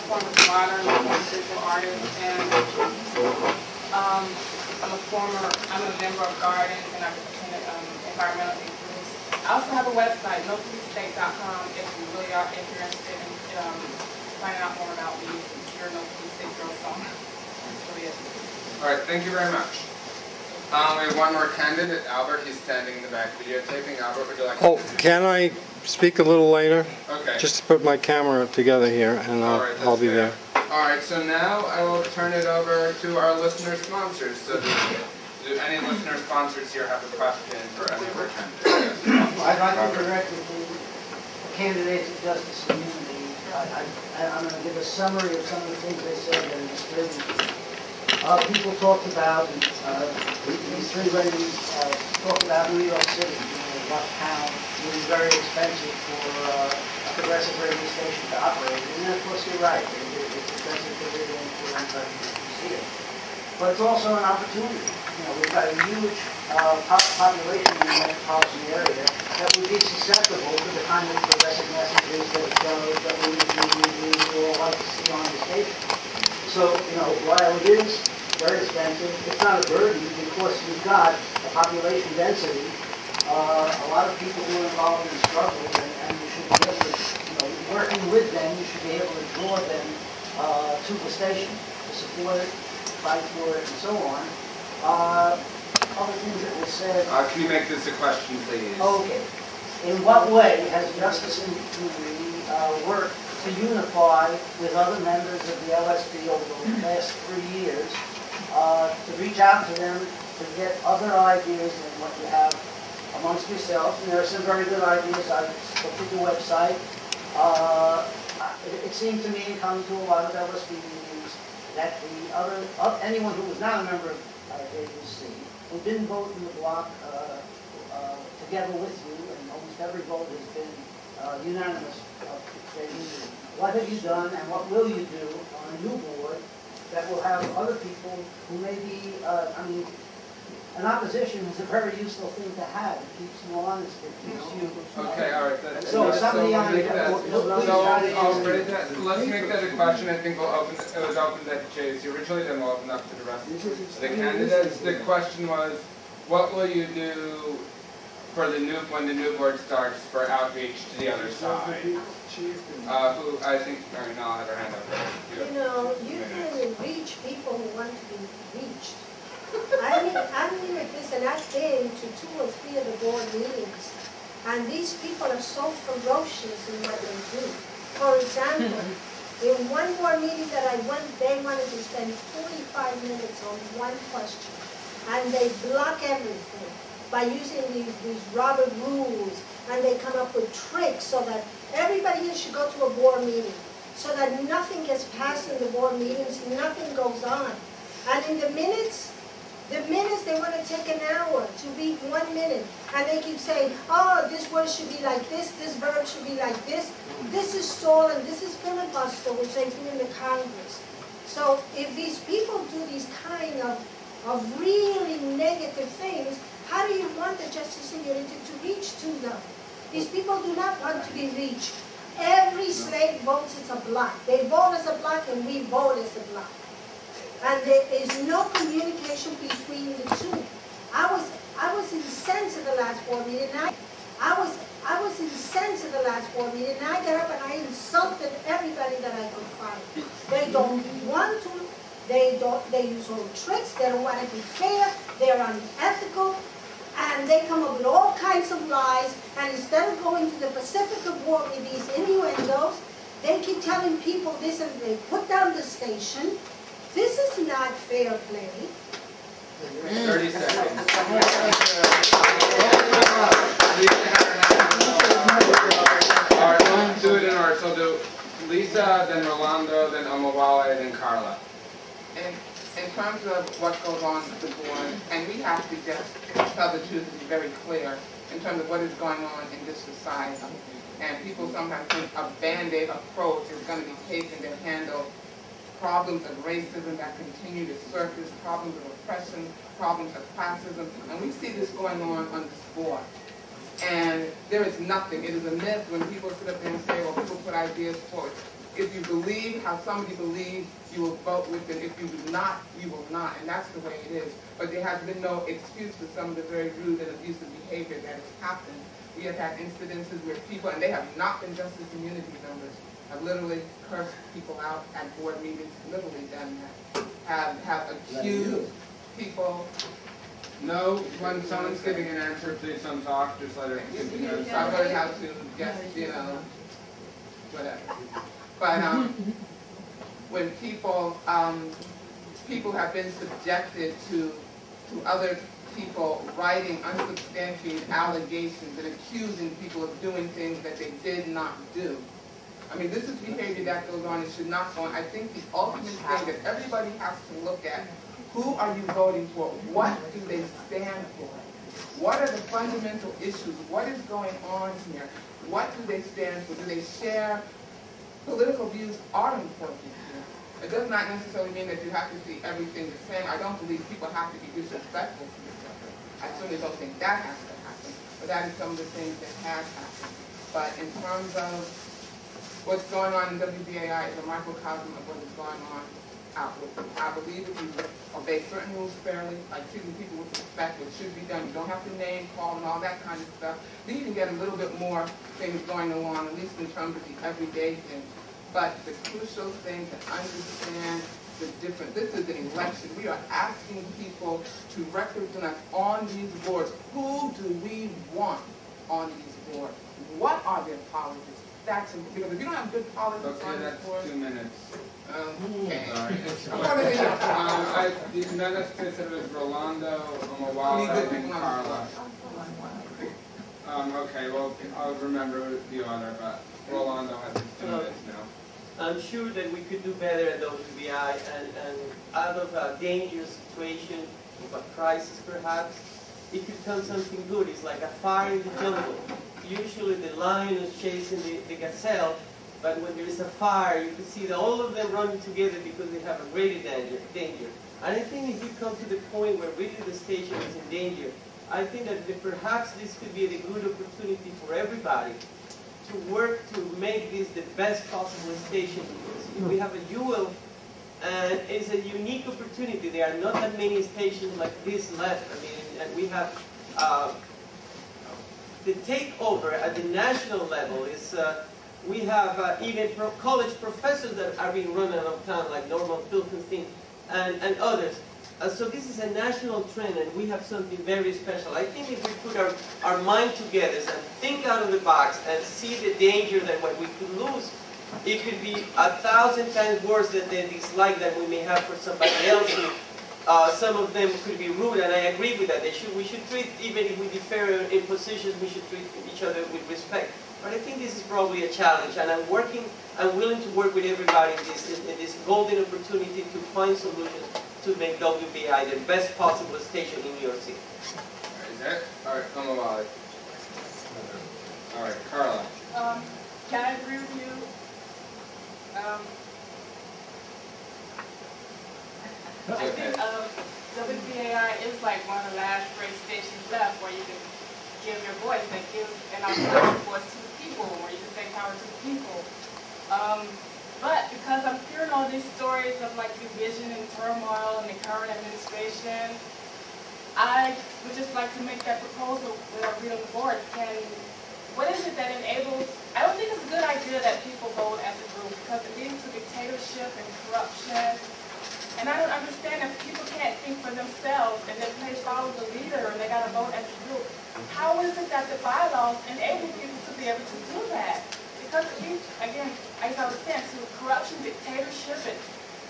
performance modern, visual artist, and I'm a member of Gardens, and I've attended environmental groups. I also have a website, nopolicestate.com, if you really are interested in finding out more about me. You're a No Police State girl song. That's really it. All right, thank you very much. We have one more candidate, Albert. He's standing in the back videotaping. Albert, would you like to can I speak a little later? Okay. Just to put my camera together here, and I'll be there. All right, so now I will turn it over to our listener sponsors. So do any listener sponsors here have a question for any of our candidates? I'd like to direct it to the candidates of justice and unity. I'm going to give a summary of some of the things they said in this statement. People talked about, these three ladies talked about New York City, rough town, being very expensive for a progressive radio station to operate. And of course you're right, it's expensive to live in for anybody to see it. But it's also an opportunity. We've got a huge population in the metropolitan area that would be susceptible to the kind of progressive messages that we all like to see on the station. So, while it is very expensive, it's not a burden because you've got a population density, a lot of people who are involved in struggles, and you should be able to, working with them, you should be able to draw them to the station to support it, fight for it, and so on. Other things that were said. Can you make this a question, please? Okay. In what way has Justice and Unity worked to unify with other members of the LSP over the last 3 years, to reach out to them, to get other ideas than what you have amongst yourselves? And there are some very good ideas. I looked at the website. It seemed to me, coming to a lot of LSP meetings, that anyone who was not a member of AUC, who didn't vote in the block together with you, and almost every vote has been unanimous. What have you done, and what will you do on a new board that will have other people who may be, an opposition is a very useful thing to have. It keeps you honest. It keeps you. Okay, all right. Let's make that a question. I think it was open to Chase originally, then we'll open up to the rest of the candidates. The question was, what will you do for when the new board starts for outreach to the other side? Who I think Mary Nall had her hand up. You can reach people who want to be reached. I'm new at this, and I've been to 2 or 3 of the board meetings, and these people are so ferocious in what they do. For example, in one board meeting that I went, they wanted to spend 45 minutes on one question, and they block everything by using these Robert rules, and they come up with tricks so that everybody here should go to a board meeting, so that nothing gets passed in the board meetings, nothing goes on. And in the minutes they want to take an hour to read 1 minute, and they keep saying, oh, this word should be like this verb should be like this is stolen, this is filibuster, which they do in the Congress. So if these people do these kind of really negative things, how do you want the Justice and Unity to reach to them? These people do not want to be reached. Every slave votes as a block. They vote as a block, and we vote as a block. And there is no communication between the two. I was incensed at the last board meeting. I was incensed at the last board meeting, and I got up and I insulted everybody that I could find. They don't want to. They use all tricks. They don't want to be fair. They're unethical. And they come up with all kinds of lies, and instead of going to the Pacifica board with these innuendos, they keep telling people this, and they put down the station. This is not fair play. 30 seconds. All right, let's do it in order. So do Lisa, then Rolando, then Omawale, and then Carla. In terms of what goes on with the board, and we have to just tell the truth and be very clear in terms of what is going on in this society. And people sometimes think a Band-Aid approach is going to be taken to handle problems of racism that continue to surface, problems of oppression, problems of classism. And we see this going on this board. And there is nothing. It is a myth when people sit up there and say, well, people put ideas forward. if you believe how somebody believes, you will vote with them. If you do not, you will not, and that's the way it is. But there has been no excuse for some of the very rude and abusive behavior that has happened. We have had incidences where people, and they have not been justice immunity members, have literally cursed people out at board meetings, literally done that. Have accused people. No, when someone's giving an answer, please don't talk, just let her continue. I've learned how to guess, whatever. But when people have been subjected to other people writing unsubstantiated allegations and accusing people of doing things that they did not do. I mean, this is behavior that goes on and should not go on. I think the ultimate thing that everybody has to look at, who are you voting for? What do they stand for? What are the fundamental issues? What is going on here? What do they stand for? Do they share? Political views are important here. It does not necessarily mean that you have to see everything the same. I don't believe people have to be disrespectful to each other. I certainly don't think that has to happen. But that is some of the things that have happened. But in terms of what's going on in WBAI is a microcosm of what is going on outward. I believe if you obey certain rules fairly, like treating people with respect, what should be done, you don't have to name, call, and all that kind of stuff. Then you can get a little bit more things going along, at least in terms of the everyday things. But the crucial thing to understand the difference. This is an election. We are asking people to represent us on these boards. Who do we want on these boards? What are their policies? That's important. Because if you don't have good politics on this board... 2 minutes. Okay. Sorry. The minutes said it was Rolando, Omawala, and Carla. Okay, well, I'll remember the order, but Rolando has his 2 minutes now. I'm sure that we could do better at WBI, and out of a dangerous situation, of a crisis perhaps, it could come something good. It's like a fire in the jungle. Usually the lion is chasing the gazelle, but when there is a fire, you can see that all of them running together because they have a greater danger. And I think if you come to the point where really the station is in danger, I think that perhaps this could be a good opportunity for everybody to work to make this the best possible station. Because we have a jewel, and it's a unique opportunity. There are not that many stations like this left. I mean, and we have the takeover at the national level is. We have even college professors that are being run out of town, like Norman Filkenstein and others. So this is a national trend, and we have something very special. I think if we put our mind together and think out of the box and see the danger that what we could lose, it could be 1,000 times worse than the dislike that we may have for somebody else. Some of them could be rude, and I agree with that. We should treat, even if we differ in positions, we should treat each other with respect. But I think this is probably a challenge, and I'm willing to work with everybody in this golden opportunity to find solutions to make WBI the best possible station in New York City. Is that? All right, Omawala. All right, Carla. Can I agree with you? I think WBAI is like one of the last great stations left where you can give your voice, that gives an opportunity voice to the people, where you can say power to the people. But because I'm hearing all these stories of like division and turmoil in the current administration, I would just like to make that proposal that I read on the board. What is it that enables, I don't think it's a good idea that people vote as a group because it leads to dictatorship and corruption. And I don't understand if people can't think for themselves and then they follow the leader and they got to vote as a group. How is it that the bylaws enable people to be able to do that? Because it leads, again, as I was saying, to corruption, dictatorship, and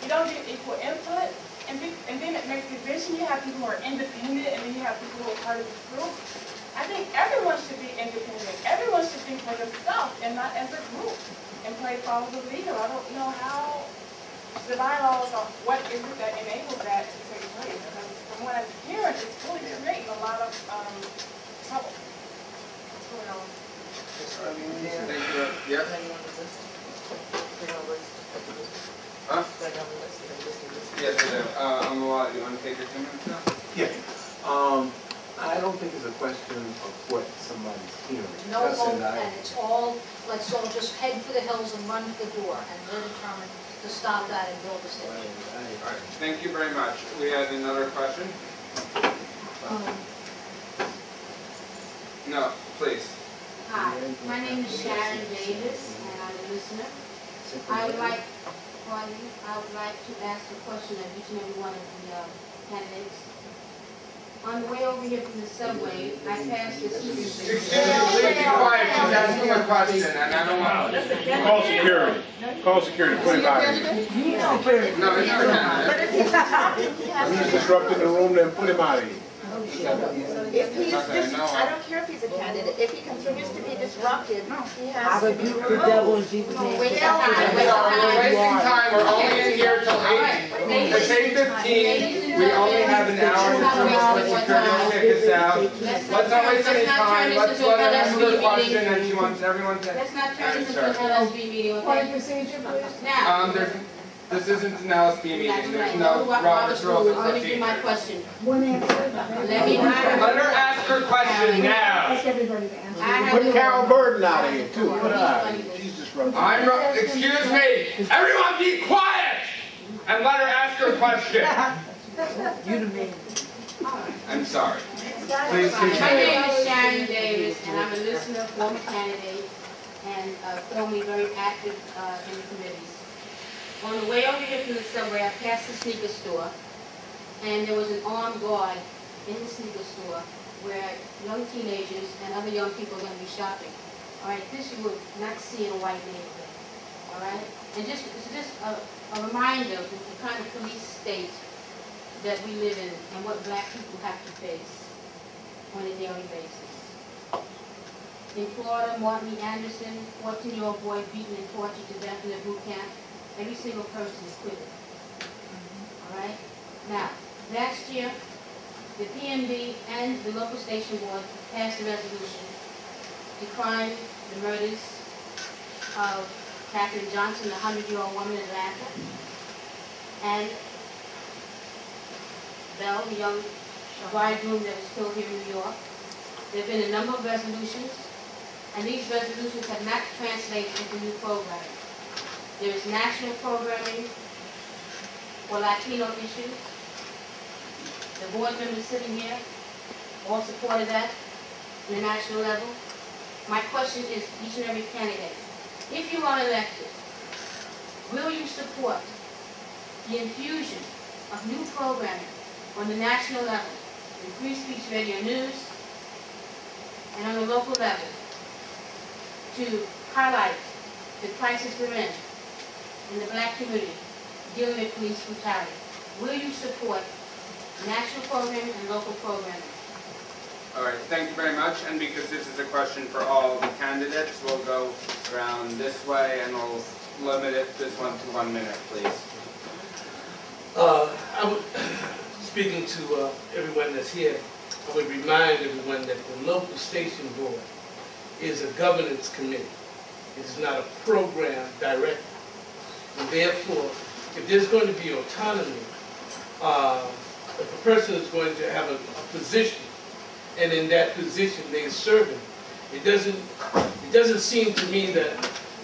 you don't get equal input. And then it makes division. You have people who are independent and then you have people who are part of this group. I think everyone should be independent. Everyone should think for themselves and not as a group and follow the leader. I don't know how the bylaws are, what is it that enables that to take place? Because from what I'm hearing, it's really creating a lot of trouble. What's going on? Thank you. Yes? Huh? Yes, I do. Omawala, you want to take your 2 minutes now? Yeah. I I don't think it's a question of what somebody's hearing. No That's hope, it. and it's all, let's all just head for the hills and run for the door, and we're determined to stop that and build a station. All right, thank you very much. We had another question? No, please. Hi, my name is Sharon Davis, and I'm a listener. I would like to ask a question of each and every one of the candidates. On the way over here from the subway, I passed this. Excuse me, please be quiet. She's asking a question, and I don't want. Call security. Call security. Put him out of here. No, it's not a candidate. He's disrupting the room. Then put him out of here. If he is I don't care if he's a candidate, if he continues to be disruptive, he has to be The devil in Jesus' name. We're wasting time. We're only in here till 8. It's 8:15. We only have an hour to for security to kick us out. Let's not waste any time. Let's let her answer the question, and she wants everyone to Let's not turn this into an LSB meeting, okay? Now. This isn't an LSP meeting. There's no Robert's rules. Let me do my question. one answer. Let her ask her question now. Ask everybody to answer. Put Carol Burden out of here too. Put her out of here. She's disrupting. Excuse me. Everyone be quiet and let her ask her question. You the man. I'm sorry. Please My continue. name is Sharon Davis, and I'm a listener, former candidate, and formerly very active in the committees. On the way over here from the subway, I passed the sneaker store, and there was an armed guard in the sneaker store where young teenagers and other young people are going to be shopping. All right, this you would not see in a white neighborhood. All right, and it's just a reminder of the kind of police state that we live in and what black people have to face on a daily basis. In Florida, Martin E. Anderson, 14-year-old boy beaten and tortured to death in a boot camp. Every single person is quitted. All right? Now, last year, the PMD and the local station board passed a resolution decrying the murders of Katherine Johnson, the 100-year-old woman in Atlanta, and Bell, the young bridegroom that was killed here in New York. There have been a number of resolutions, and these resolutions have not translated into new programming. There is national programming for Latino issues. The board members sitting here all supported that on the national level. My question is each and every candidate, if you are elected, will you support the infusion of new programming on the national level in Free Speech Radio News and on the local level to highlight the crisis we're in the black community dealing with police brutality? Will you support national programming and local programming? All right, thank you very much. And because this is a question for all the candidates, we'll go around this way and we'll limit this one to 1 minute, please. Speaking to everyone that's here, I would remind everyone that the local station board is a governance committee. It is not a program director. And therefore, if there's going to be autonomy, if a person is going to have a position, and in that position they're serving, it doesn't seem to me that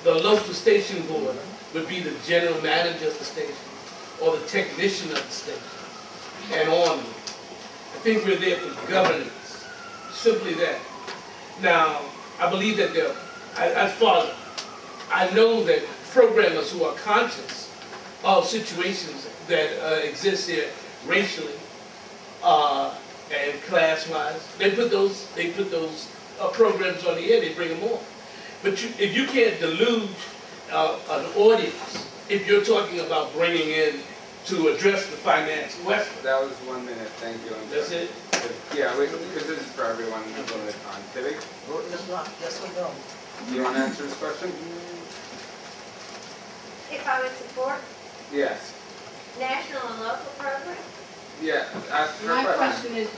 the local station board would be the general manager of the station or the technician of the station and on. I think we're there for governance, simply that. Now, I believe that as far as I know that programmers who are conscious of situations that exist here racially and class-wise, they put those programs on the air. They bring them on. But if you can't deluge an audience, if you're talking about bringing in to address the finance question. That was 1 minute. Thank you. That's it. Yeah, because this is for everyone. We've limited time. Tibbik? Yes or no? Do you want to answer this question? If I would support Yes. national and local programs? Yeah. Ask her My question. question is,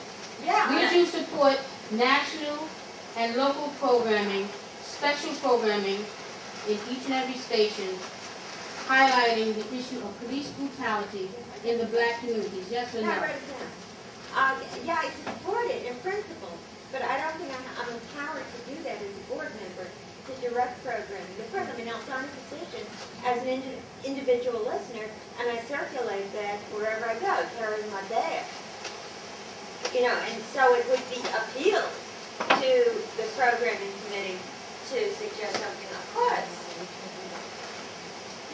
would you support national and local programming, special programming in each and every station, highlighting the issue of police brutality in the black communities? Yes or no? Yeah, I support it in principle, but I don't think I'm empowered to do that as a board member, to direct programming. Of course, I'm in outside position as an individual listener, and I circulate that wherever I go, carrying my bag. You know, and so it would be appealed to the programming committee to suggest something, of course.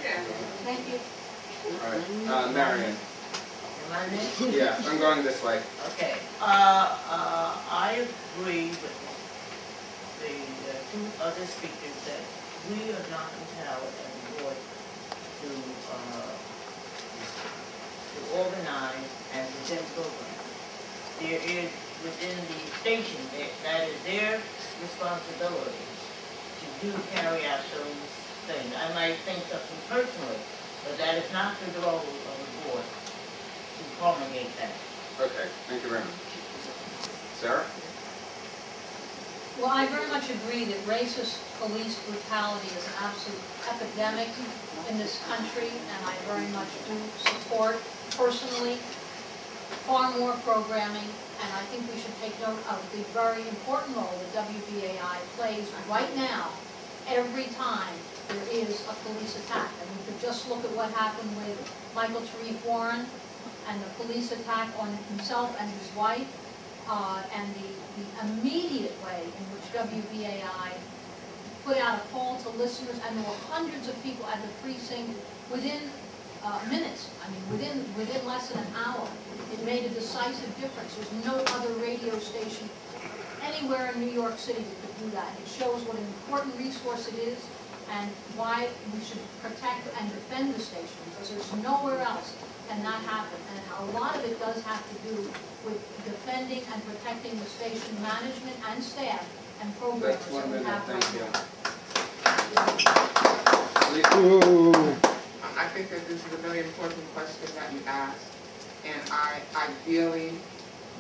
Yeah. Thank you. All right, Marion. Am I next? Yeah, I'm going this way. Okay. I agree with the two other speakers that we are not empowered as a board to organize and present programs. There is within the station that is their responsibility to carry out those things. I might think something personally, but that is not the role of the board to promulgate that. Okay, thank you very much. Sarah? Well, I very much agree that racist police brutality is an absolute epidemic in this country, and I very much do support, personally, far more programming, and I think we should take note of the very important role that WBAI plays right now, every time there is a police attack. And we could just look at what happened with Michael Tariq Warren and the police attack on himself and his wife, and the immediate way in which WBAI put out a call to listeners, and there were hundreds of people at the precinct within minutes. I mean, within less than an hour. It made a decisive difference. There's no other radio station anywhere in New York City that could do that. It shows what an important resource it is and why we should protect and defend the station, because there's nowhere else can that happen. And a lot of it does have to do with defending and protecting the station management and staff and programmers That's 1 that we minute, have thank right you. now. I think that this is a very important question that you asked, and I ideally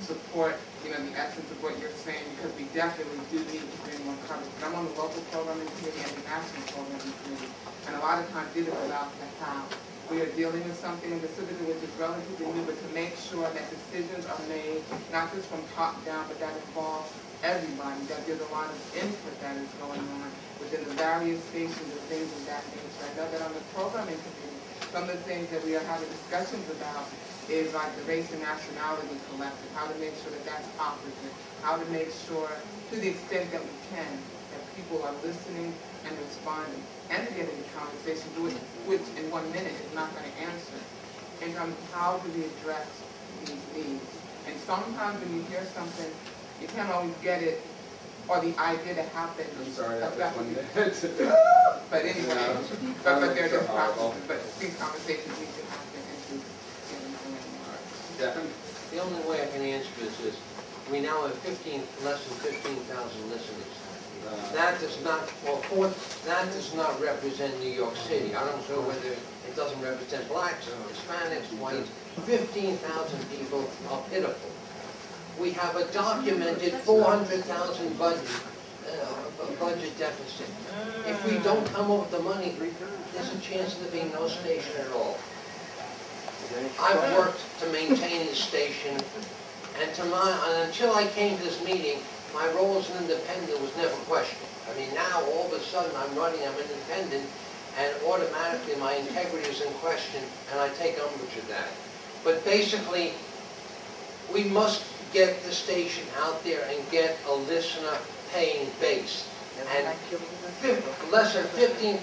support, the essence of what you're saying, because we definitely do need to bring more coverage. I'm on the local programming committee and the national programming committee, and a lot of times it is about the how. We are dealing with something in the city which is relatively new, but to make sure that decisions are made, not just from top down, but that involves everybody, that there's a lot of input that is going on within the various stations and things of that nature. I know that on the programming committee, some of the things that we are having discussions about is like the race and nationality collective, how to make sure that that's operative, how to make sure, to the extent that we can, that people are listening and responding, and to get into conversation, which in 1 minute is not going to answer, in terms of how do we address these needs. And sometimes when you hear something, you can't always get it, or the idea to happen. I'm sorry, that was 1 minute. But anyway, but there are processes, but these conversations need to happen and to get into Stephen? The only way I can answer this is, we now have less than 15,000 listeners. That does not represent New York City. I don't know whether it doesn't represent blacks or Hispanics, whites. 15,000 people are pitiful. We have a documented 400,000 budget deficit. If we don't come up with the money, there's a chance of there being no station at all. I've worked to maintain the station, and until I came to this meeting, my role as an independent was never questioned. I mean, now all of a sudden I'm independent, and automatically my integrity is in question, and I take umbrage with that. But basically, we must get the station out there and get a listener paying base. And less than $15,000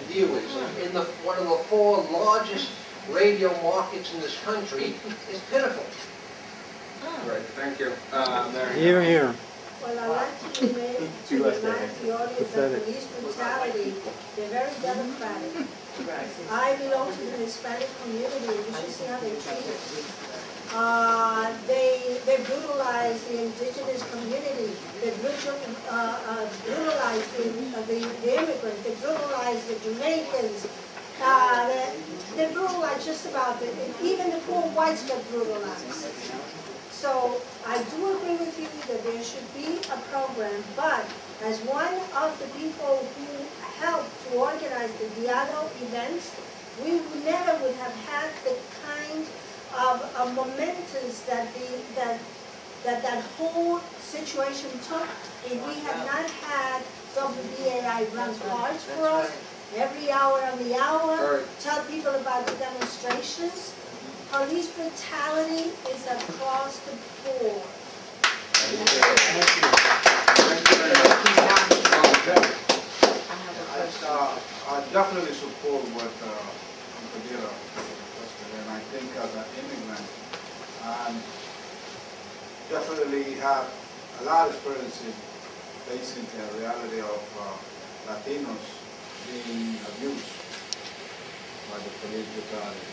viewers in one of the 4 largest radio markets in this country is pitiful. Right, thank you. Here, here. Well, I like to remind the audience that police brutality, they're very democratic. I belong to the Hispanic community, you should see how they treat us. They brutalize the indigenous community, they brutalize the immigrants, they brutalize the Jamaicans, they brutalize just about even the poor whites get brutalized. So I do agree with you that there should be a program, but as one of the people who helped to organize the Diallo events, we never would have had the kind momentous that that whole situation took if we had not had WBAI run cards for us every hour on the hour, tell people about the demonstrations. Police brutality is across the board. I definitely support what Padilla said, and I think as an immigrant, definitely have a lot of experience in facing the reality of Latinos being abused by the police brutality.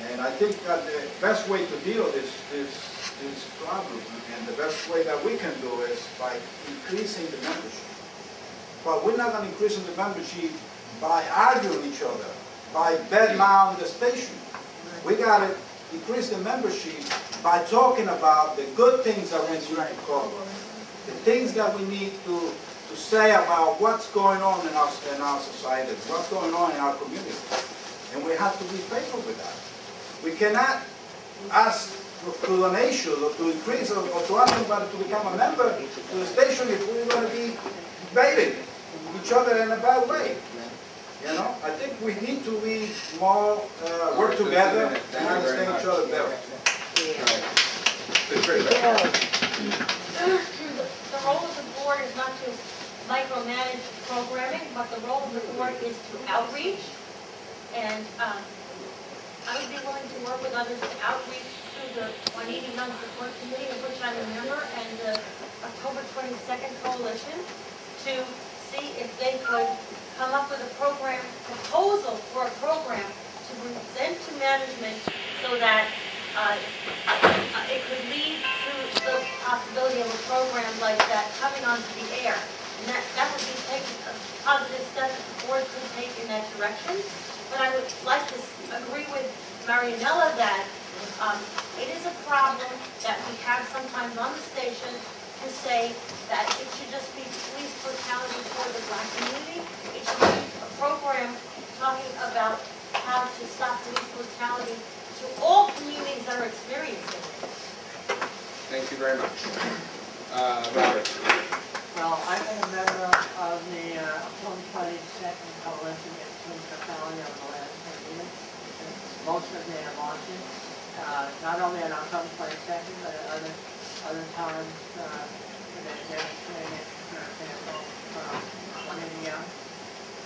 And I think that the best way to deal with this problem, and the best way that we can do is by increasing the membership. But we're not going to increase the membership by arguing each other, by bed-mouthing the station. We got to increase the membership by talking about the good things that we need to cover, the things that we need to say about what's going on in our society, what's going on in our community. And we have to be faithful with that. We cannot ask for donations or to increase or to ask somebody to become a member to the station if we're going to be baiting each other in a bad way. You know, I think we need to be more, work together and understand each other better. The role of the board is not to micromanage programming, but the role of the board is to outreach. And I would be willing to work with others to outreach through the Juanita Young Support Committee, of which I'm a member, and the October 22nd Coalition, to see if they could come up with a proposal for a program to present to management so that it could lead to the possibility of a program like that coming onto the air. And that would be taking a positive step that the board could take in that direction. But I would like to agree with Marianella that it is a problem that we have sometimes on the station to say that it should just be police brutality for the black community. It should be a program talking about how to stop police brutality to all communities that are experiencing it. Thank you very much. Robert. Well, I've been a member of the October 22nd Coalition against police brutality over the last 10 years. Most of their marches, not only on October 22nd, but at other times they demonstrated, for example, Juanita Young.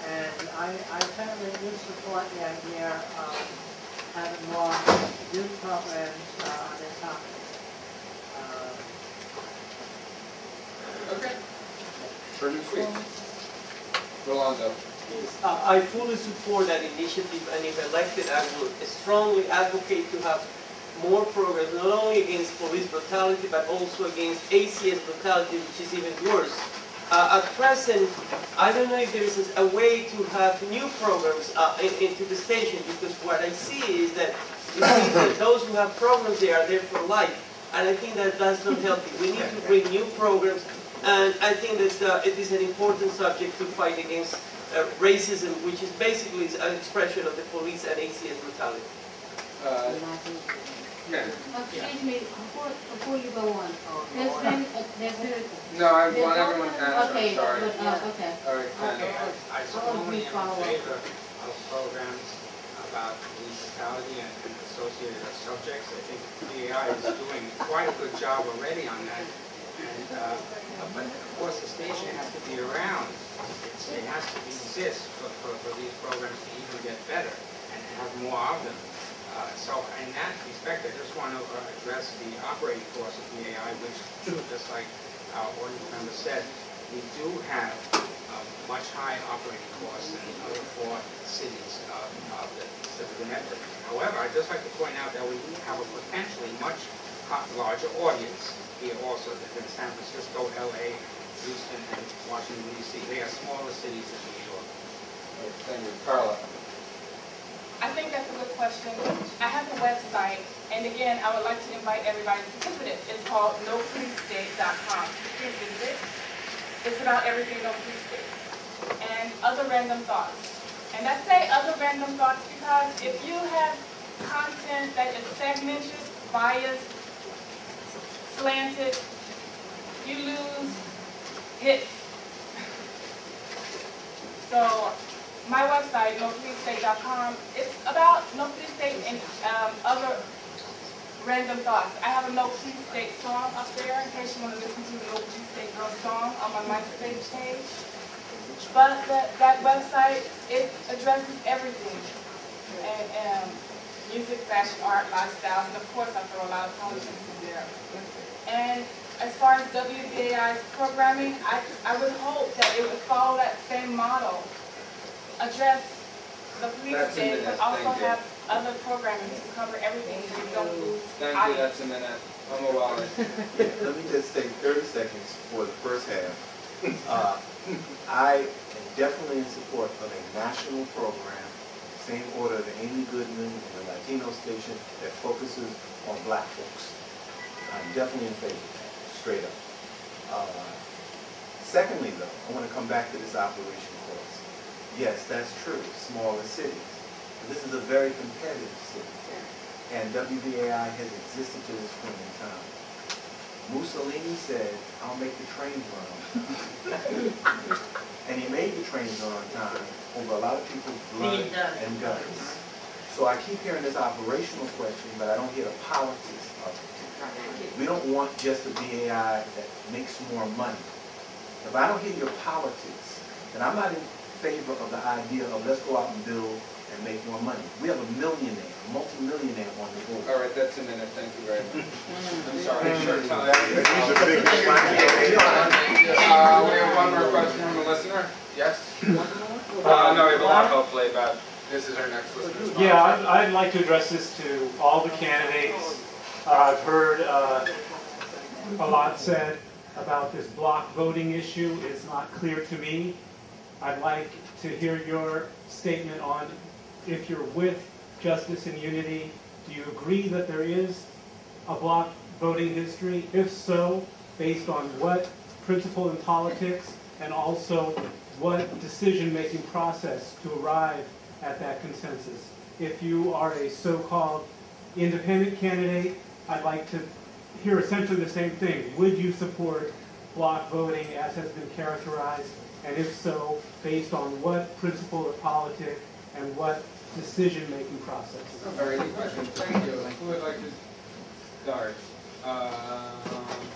And I certainly do support the idea of having more youth programs on this topic. Okay. Further speak. Rolando. I fully support that initiative, and if elected, I would strongly advocate to have more programs, not only against police brutality, but also against ACS brutality, which is even worse. At present, I don't know if there is a way to have new programs into the station, because what I see is that those who have programs, they are there for life. And I think that that's not healthy. We need to bring new programs, and I think that it is an important subject to fight against racism, which is basically an expression of the police and ACS brutality. Excuse me, before you go on, there's been No, I want everyone to answer, okay, I'm sorry. okay. All right, Ken. I strongly am in favor of programs about police brutality and associated subjects. I think WBAI is doing quite a good job already on that. And, but of course the station has to be around. It has to exist for these programs to even get better and have more of them. So in that respect, I just want to address the operating costs of WBAI, which, just like our audience member said, we do have much higher operating costs than other four cities of the Pacifica network. However, I'd just like to point out that we do have a potentially much larger audience here also than San Francisco, LA, Houston, and Washington, D.C. They are smaller cities than New York. Thank you. Carla. I think that's a good question. I have a website, and again, I would like to invite everybody to visit it. It's called nopolicestate.com. Please visit it. It's about everything No Police State. And other random thoughts. And I say other random thoughts because if you have content that is segmented, biased, slanted, you lose hits. So my website, nopolicestate.com, it's about No Police State and other random thoughts. I have a No Police State song up there in case you want to listen to the No Police State Girl song on my MySpace page. But that website, it addresses everything. And music, fashion, art, lifestyles, and of course I throw a lot of politics in there. And as far as WBAI's programming, I would hope that it would follow that same model. Address the police state, but also have other programming to cover everything so you don't lose Thank you, audience. that's a minute. I'm a wallet. Yeah, let me just take 30 seconds for the first half. I am definitely in support of a national program, same order to Amy Goodman and the Latino station that focuses on black folks. I'm definitely in favor of that, straight up. Secondly, though, I want to come back to this operation course. Yes, that's true, smaller cities. But this is a very competitive city. And WBAI has existed to this point in time. Mussolini said, I'll make the trains run on time. And he made the trains run on time over a lot of people's blood and guts. So I keep hearing this operational question, but I don't hear the politics of it. We don't want just a BAI that makes more money. If I don't hear your politics, then I'm not in favor of the idea of let's go out and build and make more money. We have a millionaire, a multi-millionaire on the board. All right, that's a minute. Thank you very much. I'm sorry, short time. We have one more question from a listener. Yes? No, we have a lot, hopefully, but this is our next listener. Yeah, I'd like to address this to all the candidates. I've heard a lot said about this block voting issue. It's not clear to me. I'd like to hear your statement on if you're with Justice and Unity. Do you agree that there is a block voting history? If so, based on what principle in politics, and also what decision-making process to arrive at that consensus? If you are a so-called independent candidate, I'd like to hear essentially the same thing. Would you support block voting as has been characterized? And if so, based on what principle of politics and what decision-making process? A very good question. Thank you. Who would like to start?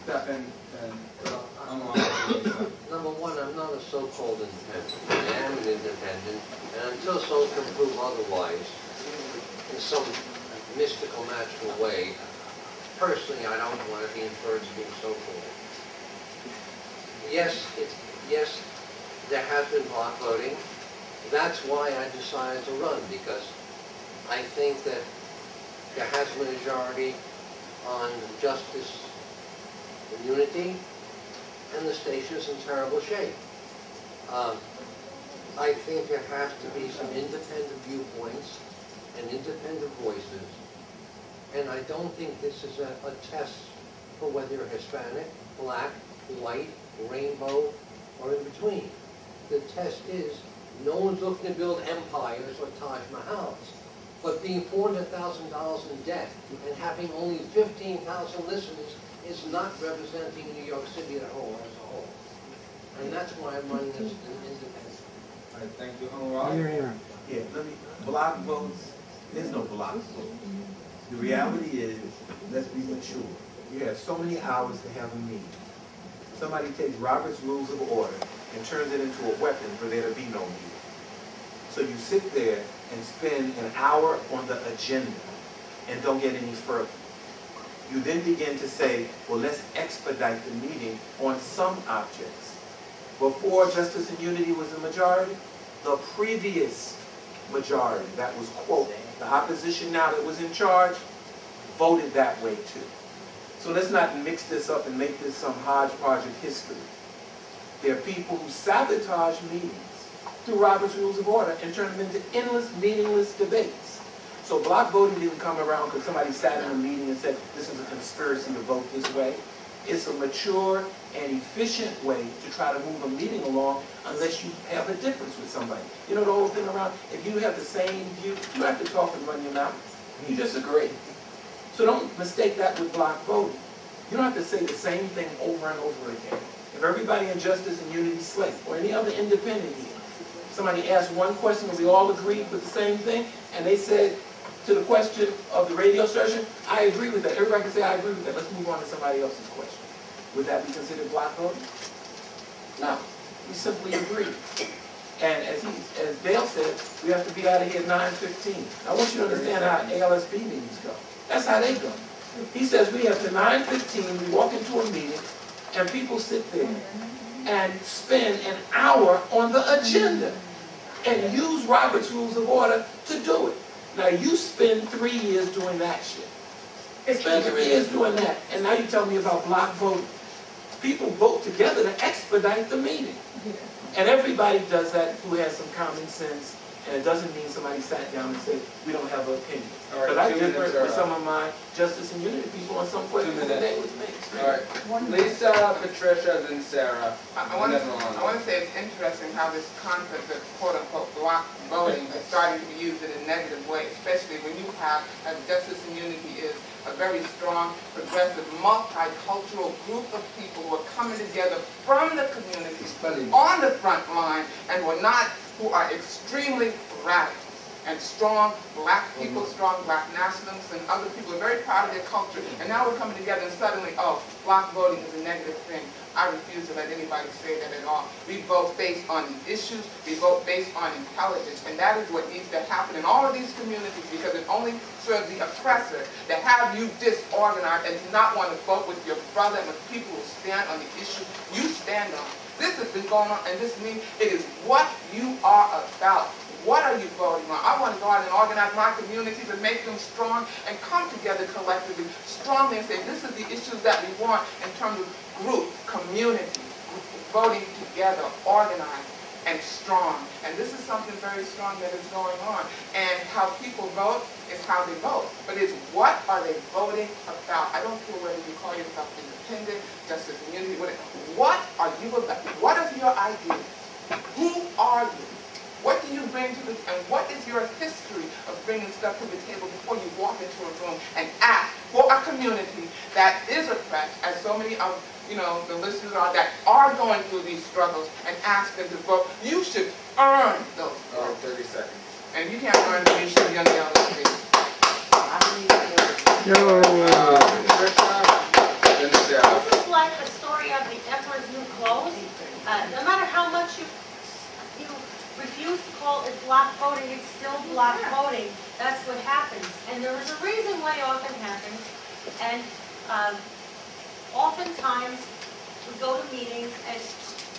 Stephen and Number one, I'm not a so-called independent. I am an independent, and until someone can prove otherwise, in some mystical, magical way, personally, I don't want to be inferred to be so-called. Yes, there has been block voting. That's why I decided to run, because I think that there has been a majority on justice and unity, and the station is in terrible shape. I think there has to be some independent viewpoints and independent voices, and I don't think this is a test for whether you're Hispanic, black, white, rainbow, or in between. The test is, no one's looking to build empires or Taj Mahals, but being $400,000 in debt and having only 15,000 listeners is not representing New York City as a whole. And that's why I'm running as an independent. All right, thank you. Yeah, block votes, there's no block vote. The reality is, let's be mature. You have so many hours to have a meeting. Somebody takes Robert's Rules of Order and turns it into a weapon for there to be no meeting. So you sit there and spend an hour on the agenda and don't get any further. You then begin to say, well, let's expedite the meeting on some objects. Before Justice and Unity was the majority, the previous majority, that was, quote, the opposition now that was in charge, voted that way too. So let's not mix this up and make this some hodgepodge of history. There are people who sabotage meetings through Robert's Rules of Order and turn them into endless, meaningless debates. So block voting didn't come around because somebody sat in a meeting and said, this is a conspiracy to vote this way. It's a mature and efficient way to try to move a meeting along unless you have a difference with somebody. You know the whole thing around, if you have the same view, you have to talk and run your mouth. You disagree. So don't mistake that with block voting. You don't have to say the same thing over and over again. If everybody in Justice and Unity Slate, or any other independent here, somebody asked one question and we all agreed with the same thing, and they said to the question of the radio station, I agree with that. Everybody can say, I agree with that. Let's move on to somebody else's question. Would that be considered block voting? No. We simply agree. And as Dale said, we have to be out of here at 9:15. I want you to understand how ALSP meetings go. That's how they go. He says we have to 9:15, we walk into a meeting, and people sit there and spend an hour on the agenda and use Robert's Rules of Order to do it. Now you spend 3 years doing that shit. Spend 3 years doing that, and now you tell me about block voting. People vote together to expedite the meeting. And everybody does that who has some common sense, and it doesn't mean somebody sat down and said, we don't have an opinion. But I differ with some of my Justice and Unity people on some questions that they was made. All right. Lisa, Patricia, then Sarah. I want to say it's interesting how this concept of quote-unquote block voting is starting to be used in a negative way, especially when you have, as Justice and Unity is, a very strong, progressive, multicultural group of people who are coming together from the community on the front line and who are extremely radical and strong black people, strong black nationalists, and other people are very proud of their culture. And now we're coming together and suddenly, oh, block voting is a negative thing. I refuse to let anybody say that at all. We vote based on the issues, we vote based on intelligence, and that is what needs to happen in all of these communities, because it only serves the oppressor to have you disorganized and to not want to vote with your brother and with people who stand on the issue you stand on. This has been going on, and this means it is what you are about. What are you voting on? I want to go out and organize my communities and make them strong and come together collectively, strongly, and say this is the issues that we want in terms of group, community, voting together, organized, and strong. And this is something very strong that is going on. And how people vote is how they vote. But it's what are they voting about? I don't care whether you call yourself independent, Justice and Unity, whatever. What are you about? What are your ideas? Who are you? What do you bring to the, and what is your history of bringing stuff to the table before you walk into a room and ask for a community that is oppressed, as so many of the listeners are, that are going through these struggles, and ask them to vote? You should earn those votes. 30 seconds. And you can't earn them, you should be on the other street. This is like the story of the Emperor's New Clothes. No matter how much you refuse to call it block voting, it's still block voting. That's what happens. And there is a reason why it often happens. And oftentimes we go to meetings and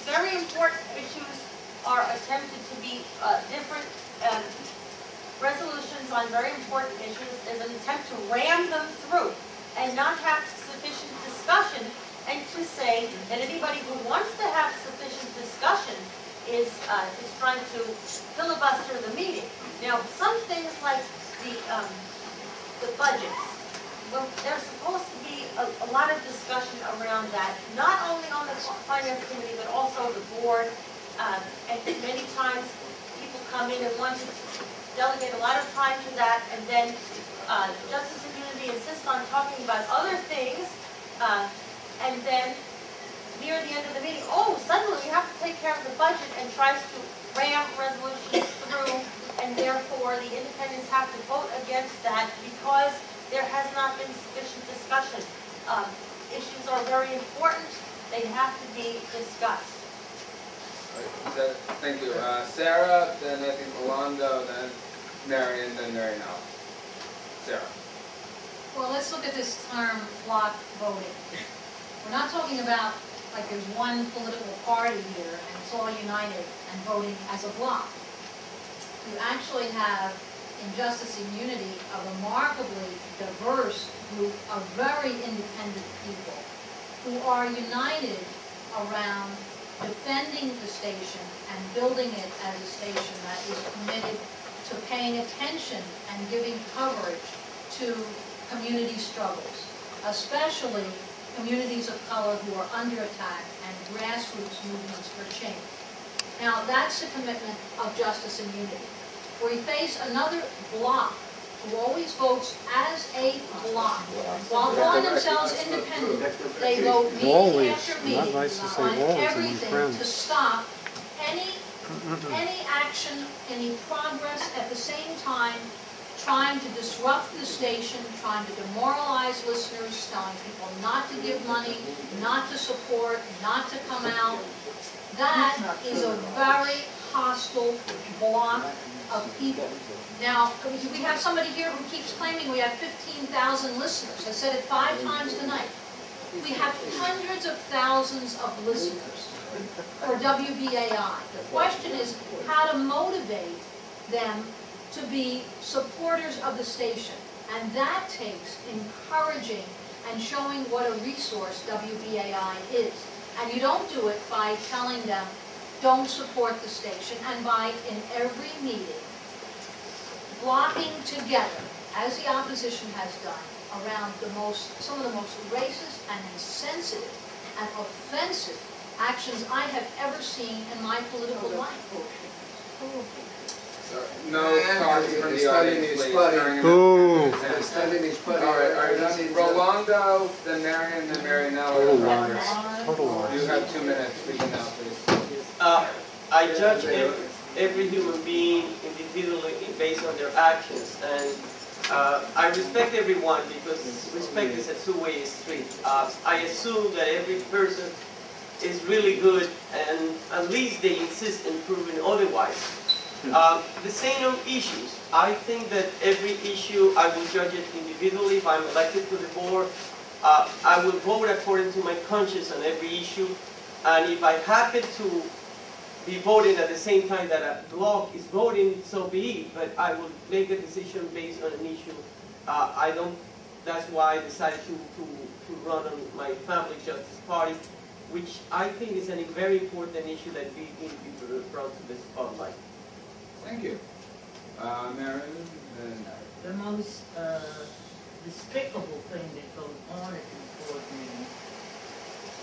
very important issues are attempted to be different resolutions on very important issues. There's an attempt to ram them through and not have sufficient discussion, and to say that anybody who wants to have sufficient discussion is trying to filibuster the meeting. Now, some things like the budgets, well, there's supposed to be a lot of discussion around that, not only on the Finance Committee, but also the board. And many times people come in and want to delegate a lot of time to that, and then Justice and Unity insists on talking about other things, and then near the end of the meeting, oh, suddenly we have to take care of the budget, and tries to ram resolutions through, and therefore the independents have to vote against that because there has not been sufficient discussion. Issues are very important. They have to be discussed. Thank you. Sarah, then I think Rolando, then Marion, then Mary now. Sarah. Well, let's look at this term block voting. We're not talking about like there's one political party here and it's all united and voting as a block. You actually have, in Justice and Unity, a remarkably diverse group of very independent people who are united around defending the station and building it as a station that is committed to paying attention and giving coverage to community struggles, especially communities of color who are under attack and grassroots movements for change. Now, that's the commitment of Justice and Unity. We face another block who always votes as a block, while calling themselves independent. They vote meeting Always. after Not meeting nice to say on always, my everything friend. to stop any action, any progress, at the same time trying to disrupt the station, trying to demoralize listeners, telling people not to give money, not to support, not to come out. That is a very hostile block of people. Now, we have somebody here who keeps claiming we have 15,000 listeners. I said it 5 times tonight. We have hundreds of thousands of listeners for WBAI. The question is how to motivate them to be supporters of the station. And that takes encouraging and showing what a resource WBAI is. And you don't do it by telling them, don't support the station, and by, in every meeting, blocking together, as the opposition has done, around some of the most racist and insensitive and offensive actions I have ever seen in my political life. No talking from the audience, please. Ooh. All right, are you done? Rolando, then Marion, then Marianella. Total liars. Total liars. You have 2 minutes. Begin now, please. I judge every human being individually based on their actions, and I respect everyone because respect is a two-way street. I assume that every person is really good, and at least they insist in proving otherwise. The same on issues. I think that every issue I will judge it individually. If I'm elected to the board, I will vote according to my conscience on every issue, and if I happen to be voting at the same time that a bloc is voting, so be it, but I will make a decision based on an issue. That's why I decided to run on my Family Justice Party, which I think is a very important issue that we need to be brought to the spotlight. Thank you. Marion, then... The most despicable thing that goes on at this board meeting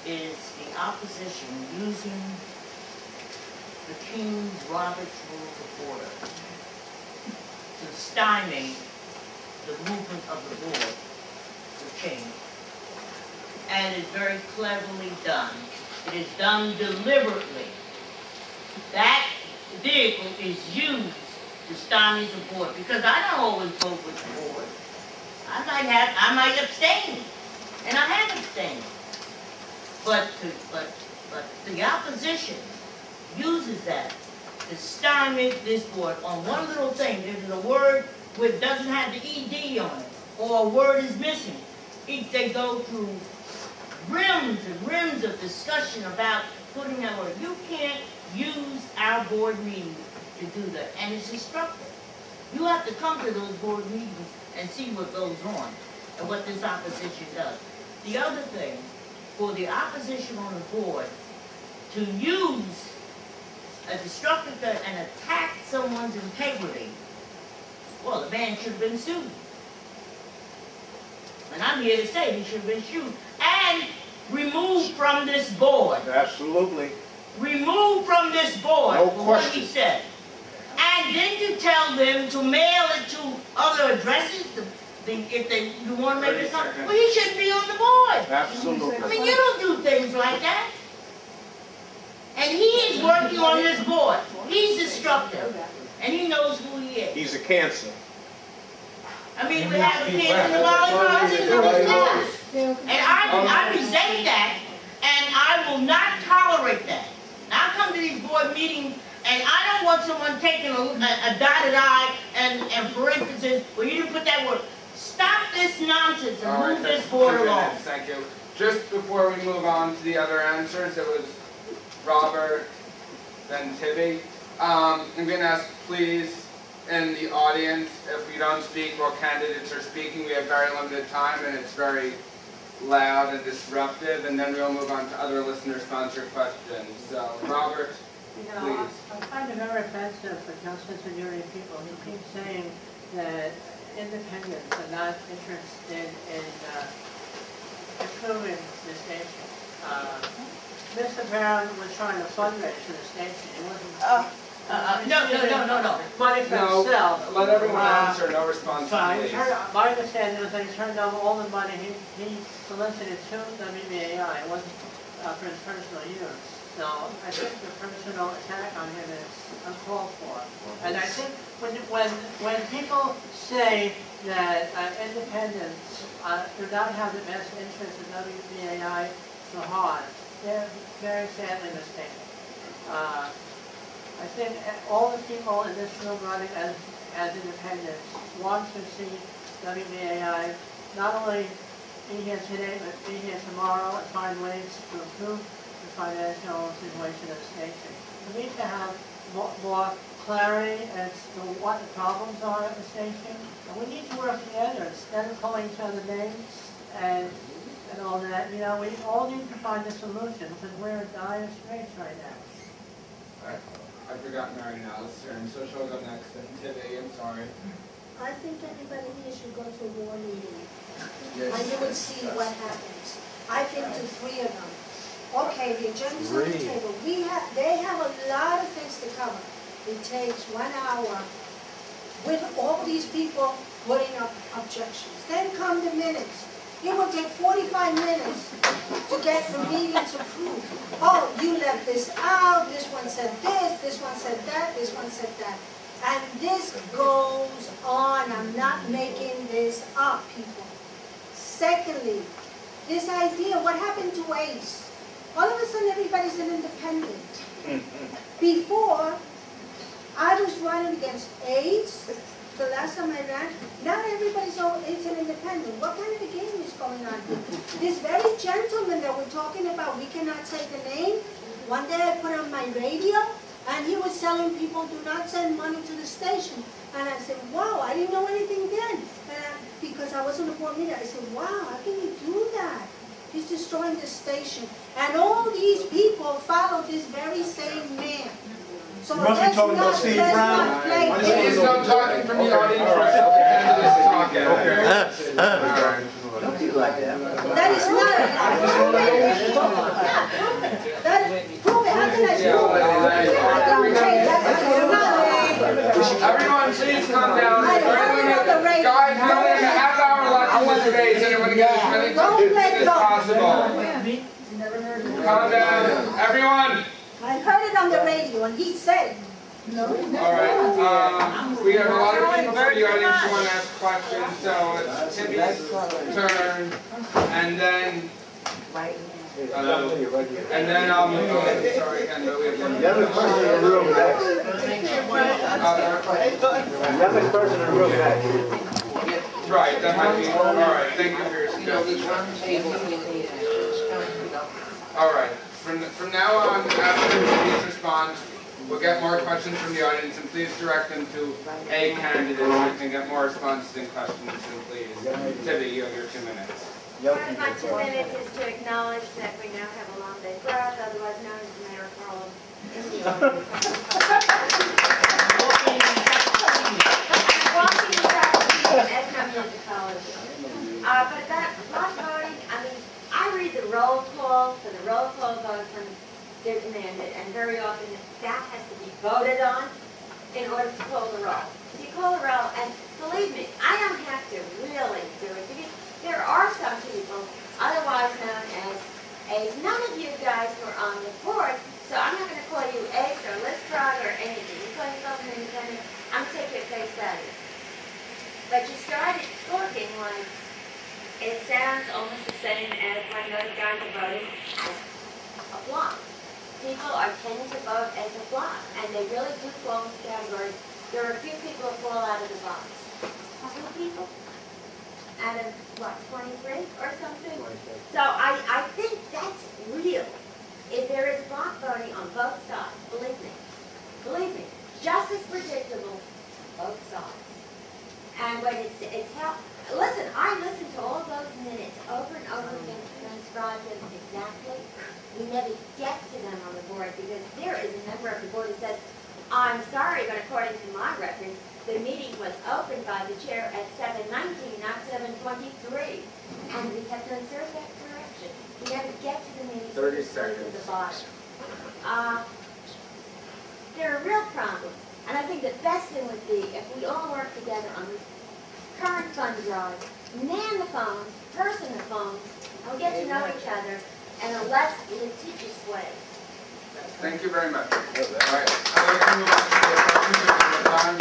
is the opposition using the King Robert's Rules of Order to stymie the movement of the board to change. And it's very cleverly done. It is done deliberately. That vehicle is used to stymie the board, because I don't always vote with the board. I might abstain, and I have abstained. But the opposition uses that to stymie this board on one little thing. There's a word which doesn't have the ED on it, or a word is missing. They go through rims and rims of discussion about putting that word. You can't use our board meetings to do that, and it's destructive. You have to come to those board meetings and see what goes on and what this opposition does. The other thing, for the opposition on the board to use a destructive thing and attack someone's integrity, well, the man should have been sued. And I'm here to say he should have been sued and removed from this board. Absolutely. Removed from this board for what he said. And then you tell them to mail it to other addresses if you want to make it something. Well, he shouldn't be on the board. Absolutely. I mean, you don't do things like that. And he is working on this board. He's destructive. And he knows who he is. He's a cancer. I mean, we have a kid in the volleyball. And I resent that, and I will not tolerate that. I come to these board meetings, and I don't want someone taking a dotted I and parentheses, well, you didn't put that word. Stop this nonsense and move this board along. Thank you. Just before we move on to the other answers, it was Robert, then Tibby. I'm going to ask, please, in the audience, if we don't speak while candidates are speaking, we have very limited time, and it's very loud and disruptive, and then we'll move on to other listener-sponsored questions. So, Robert, please. I find it very offensive for justice and unity people who keep saying that independents are not interested in improving the station. Mr. Brown was trying to fundraise for the station. He wasn't No. Money for No, himself. let everyone answer, no response, Fine. please. My understanding was that he turned over all the money he solicited to WBAI. It wasn't for his personal use. So I think the personal attack on him is uncalled for. And I think when people say that independents do not have the best interest of WBAI to heart, they're very sadly mistaken. I think all the people in this room running as independents want to see WBAI not only be here today, but be here tomorrow and find ways to improve the financial situation of the station. We need to have more clarity as to what the problems are at the station. And we need to work together instead of calling each other names and all that. You know, we all need to find a solution because we're in dire straits right now. Alright. I forgot Mary Nell's turn, so she'll go next. And Tibby, I'm sorry. I think everybody here should go to a war meeting. Yes. And you would see what happens. I've been to 3 of them. Okay, the agenda's on the table. They have a lot of things to cover. It takes 1 hour with all these people putting up objections. Then come the minutes. It will take 45 minutes to get the meetings approved. Oh, you left this out, this one said this one said that, this one said that. And this goes on. I'm not making this up, people. Secondly, this idea, what happened to ACE? All of a sudden, everybody's an independent. Before, I was running against ACE. The last time I ran, not everybody's an independent. What kind of a game is going on here? This very gentleman that we're talking about, we cannot say the name. One day I put on my radio, and he was telling people, do not send money to the station. And I said, wow, I didn't know anything then. Because I wasn't a board meeting, I said, wow, how can you do that? He's destroying the station. And all these people follow this very same man. So you must be talking about Steve Brown. Please don't talking from the audience. Talking. Don't be like that. That is not prove it. How can I prove it? Everyone, please calm down. Guys, we only have a half hour left in this debate, so I want to get as many questions as possible. Calm down. Everyone. I heard it on the radio, and he said, no. All right. We have a lot of people from the audience who want to ask questions, so it's Timmy's turn, and then I'll move on. Sorry, Ken, but we have one. The other person in the room next. The other person in the room next. Right, that might be. All right, thank you for your suggestion. All right. From now on, after these response, we'll get more questions from the audience, and please direct them to a candidate so we can get more responses and questions. So please, Tibby, you have your 2 minutes. Part of my 2 minutes is to acknowledge that we now have a long day growth, otherwise known as the mayor problem in the audience. Walking as municipality. But that block voting, I mean, I read the roll call for the roll call vote from they're demanded, and very often that has to be voted on in order to call the roll. So you call the roll, and believe me, I don't have to really do it because there are some people, otherwise known as A's. None of you guys were on the board, so I'm not going to call you A's or Listrod or anything. You call yourself an independent, I'm going to take your face value. But you started talking like it sounds almost the same as when those guys are voting as a block. People are tending to vote as a block, and they really do fall into categories. There are a few people who fall out of the box. How many people? Out of, what, 23 or something? So I think that's real. If there is block voting on both sides, believe me, just as predictable, both sides. And when it's how, listen, I listened to all those minutes over and over again to transcribe them exactly. We never get to them on the board because there is a member of the board who says, I'm sorry, but according to my records, the meeting was opened by the chair at 7:19, not 7:23. And we have to insert that correction. We never get to the meeting. 30 seconds. To the bottom. there are real problems. And I think the best thing would be if we all work together on this current fund drive, man the phones, person the phones, and we get to know each other in a less litigious way. Thank you very much. All right, I'd like to move on to the questions at the time.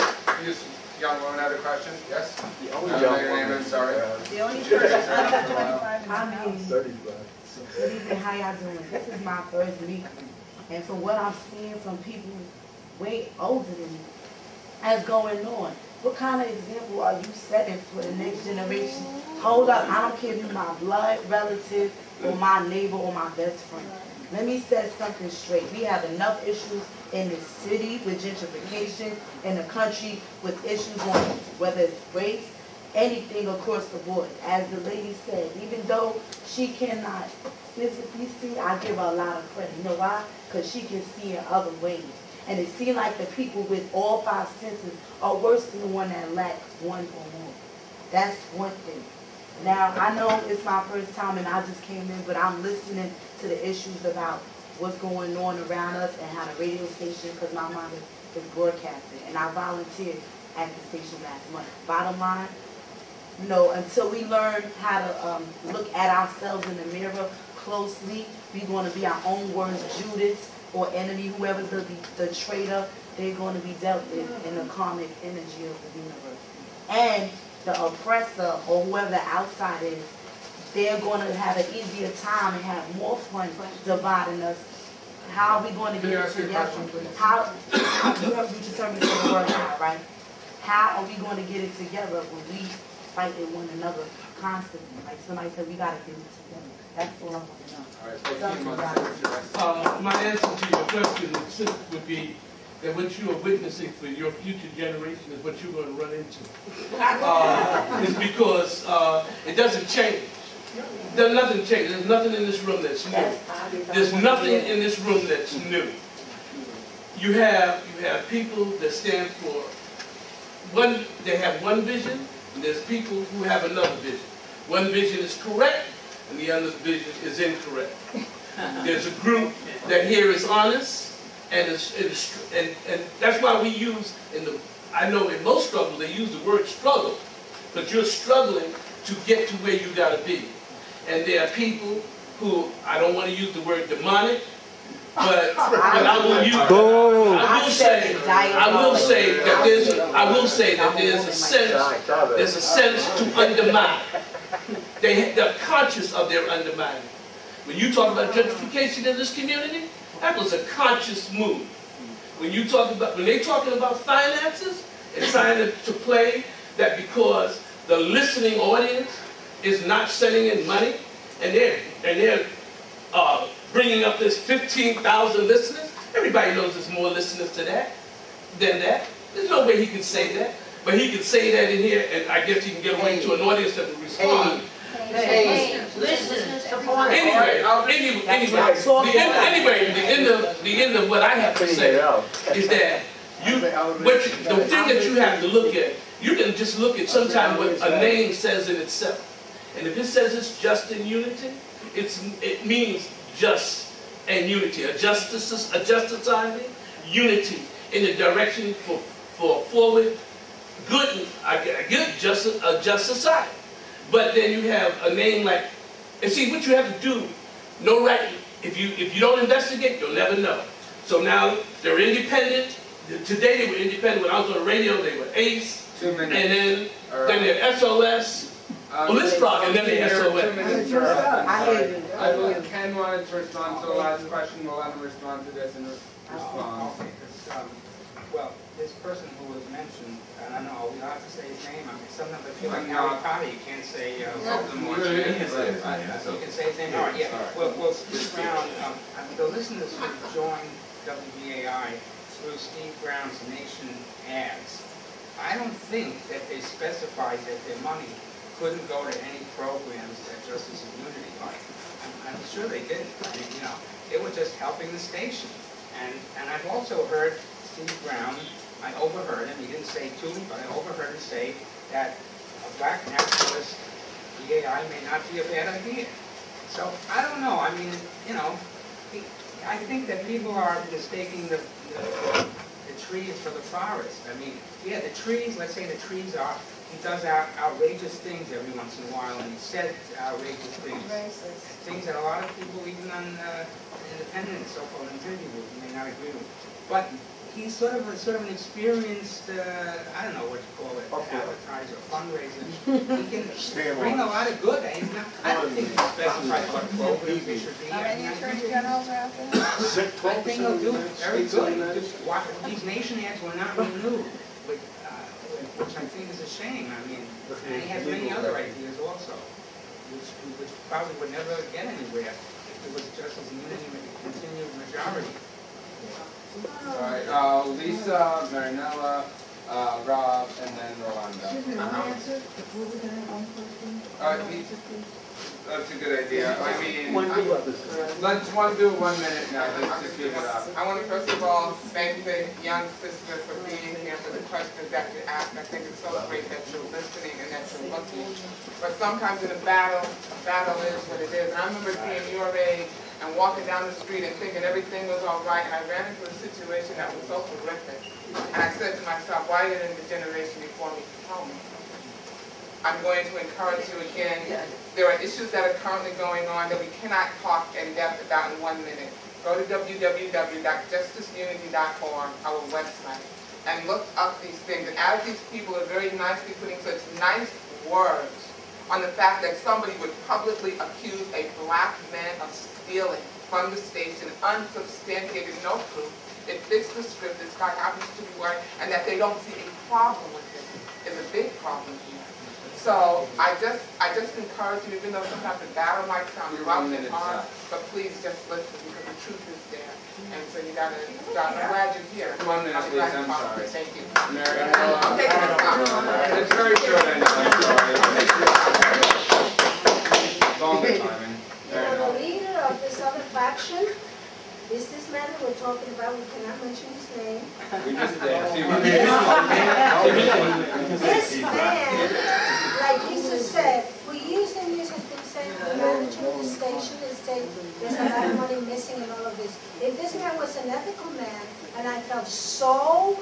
This young woman had a question? Yes? The only I don't know your name, I'm sorry. The only person I'm in. Good evening, how y'all doing? This is my first meeting. And from what I'm seeing from people way older than me, that's going on. What kind of example are you setting for the next generation? Hold up, I don't care if you're my blood relative or my neighbor or my best friend. Let me set something straight. We have enough issues in the city with gentrification, in the country with issues on whether it's race, anything across the board. As the lady said, even though she cannot physically see, I give her a lot of credit. You know why? Because she can see in other ways. And it seems like the people with all five senses are worse than the one that lack one or more. That's one thing. Now, I know it's my first time and I just came in, but I'm listening to the issues about what's going on around us and how the radio station, because my mom is broadcasting, and I volunteered at the station last month. Bottom line, you know, until we learn how to look at ourselves in the mirror closely, we're going to be our own worst Judas or enemy, whoever's the traitor, they're going to be dealt with in the karmic energy of the universe. And the oppressor or whoever the outside is, they're going to have an easier time and have more fun dividing us. How are we going to get it together? How you just heard me say the word now, right? How are we going to get it together when we fighting one another constantly? Like somebody said, we got to get it together. That's all I want to know. My answer to your question would be that what you are witnessing for your future generation is what you're going to run into. It's because it doesn't change. There's nothing changed. There's nothing in this room that's new. There's nothing in this room that's new. You have people that stand for one. They have one vision, and there's people who have another vision. One vision is correct, and the other vision is incorrect. There's a group that here is honest, and that's why we use I know in most struggles they use the word struggle, but you're struggling to get to where you got to be. And there are people who, I don't want to use the word demonic, but I will say that there's a sense to undermine. They're conscious of their undermining. When you talk about gentrification in this community, that was a conscious move. When they're talking about finances and trying to play that because the listening audience is not sending in money, and they're bringing up this 15,000 listeners. Everybody knows there's more listeners to that than that. There's no way he can say that, but he can say that in here, and I guess he can get away to an audience that will respond. The end of what I have to say is that the thing that you have to look at, you can just look at sometimes what a name says in itself. And if it says it's just in unity, it means just and unity. A just society, unity in the direction for forward, good, a just society. But then you have a name like, and see what you have to do, if you don't investigate, you'll never know. So now they're independent. Today they were independent. When I was on the radio, they were ACE, and then they're SOS. Well, this problem, and then they're SOS. Ken wanted to respond to the last question. We'll let him respond to this and respond. Well, this person who was mentioned, I don't know, we don't have to say his name. I mean, sometimes I feel like Harry Potter, you can't say Voldemort. You can say his name. All right, yeah. Well, Steve Brown, the listeners who joined WBAI through Steve Brown's Nation ads, I don't think that they specified that their money couldn't go to any programs that Justice and Unity like. I'm sure they didn't. I mean, you know, it was just helping the station. And I've also heard Steve Brown, I overheard him, he didn't say to me, but I overheard him say that a black nationalist BAI may not be a bad idea. So, I don't know, I mean, you know, I think that people are mistaking the trees for the forest. I mean, yeah, the trees, let's say the trees are, he does outrageous things every once in a while, and he said outrageous things. Things that a lot of people, even on independent, so-called individuals, may not agree with. But he's sort of an experienced, I don't know what you call it, advertiser, fundraiser. He can bring a lot of good. I don't think he's specified what programs there should be. How many attorney generals are out there? I think he'll do very good. These nation ads were not renewed, which I think is a shame. I mean, and he has many other ideas also, which probably would never get anywhere if it was just a continued majority. All right, Lisa, Marinella, Rob, and then Rolanda. Excuse me, one answer before we can have one question? That's a good idea. I mean, let's do 1 minute now, just to give it up. I want to first of all thank the young sister for being here, for the questions that you asked. I think it's so great that you're listening and that you're looking. But sometimes in a battle is what it is. And I remember being your age and walking down the street and thinking everything was all right, and I ran into a situation that was so horrific. And I said to myself, why didn't the generation before me tell me? I'm going to encourage you again. There are issues that are currently going on that we cannot talk in depth about in 1 minute. Go to www.justiceunity.org, our website, and look up these things. And as these people are very nicely putting such nice words on the fact that somebody would publicly accuse a black man of stealing from the station, unsubstantiated, no proof, it fits the script, this guy happens to be white, and that they don't see a problem with it is a big problem here. So I just encourage you, even though sometimes the battle might sound rough and hard, but please just listen because the truth is there. And so you gotta start. I'm glad you're here. 1 minute, please. I'm sorry. Thank you. Mary, I'm taking this time. it's very short. I know. I'm sorry. Long timing. The leader of this other faction is this man that we're talking about. We cannot mention his name. We just did. This man, like Lisa said, for years and years has been saying the manager of the station is saying there's a lot of money missing and all of this. If this man was an ethical man, and I felt so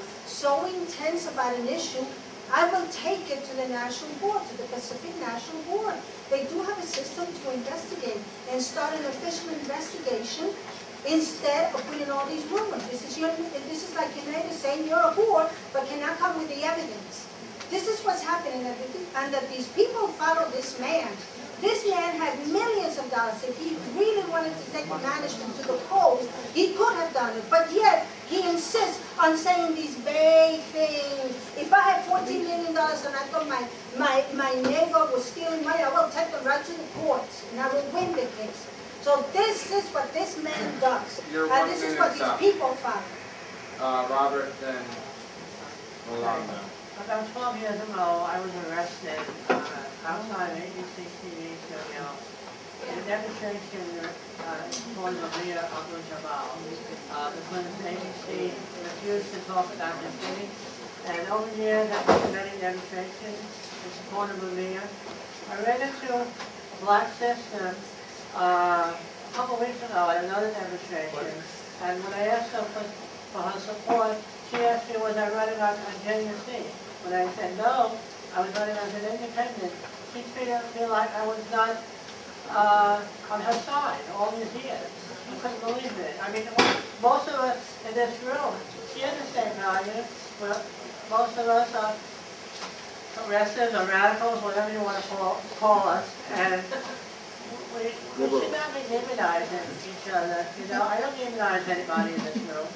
intense about an issue, I will take it to the national board, to the Pacific National Board. They do have a system to investigate and start an official investigation instead of putting all these rumors. This is like United saying you're a whore, but cannot come with the evidence. This is what's happening, and that these people follow this man. This man had millions of dollars. If he really wanted to take the management to the polls, he could have done it. But yet, he insists on saying these vague things. If I had $14 million and I thought my neighbor was stealing money, I will take them right to the courts, and I will win the case. So this is what this man does. And this is what these people find. Robert, then Rolanda. About 12 years ago, I was arrested outside of ABC TV studio in a demonstration for Maria Abdul-Jabbar. Because ABC refused to talk about the case. And over the years, I've been many demonstrations in support of Maria. I ran into a black sister a couple weeks ago at another demonstration. And when I asked her for her support, she asked me, was I running on JSC? When I said no, I was running as an independent. She treated me like I was not on her side all these years. She couldn't believe it. I mean, most of us in this room share the same values. Well, most of us are progressives or radicals, whatever you want to call us. And we should not be demonizing each other. You know, I don't demonize anybody in this room.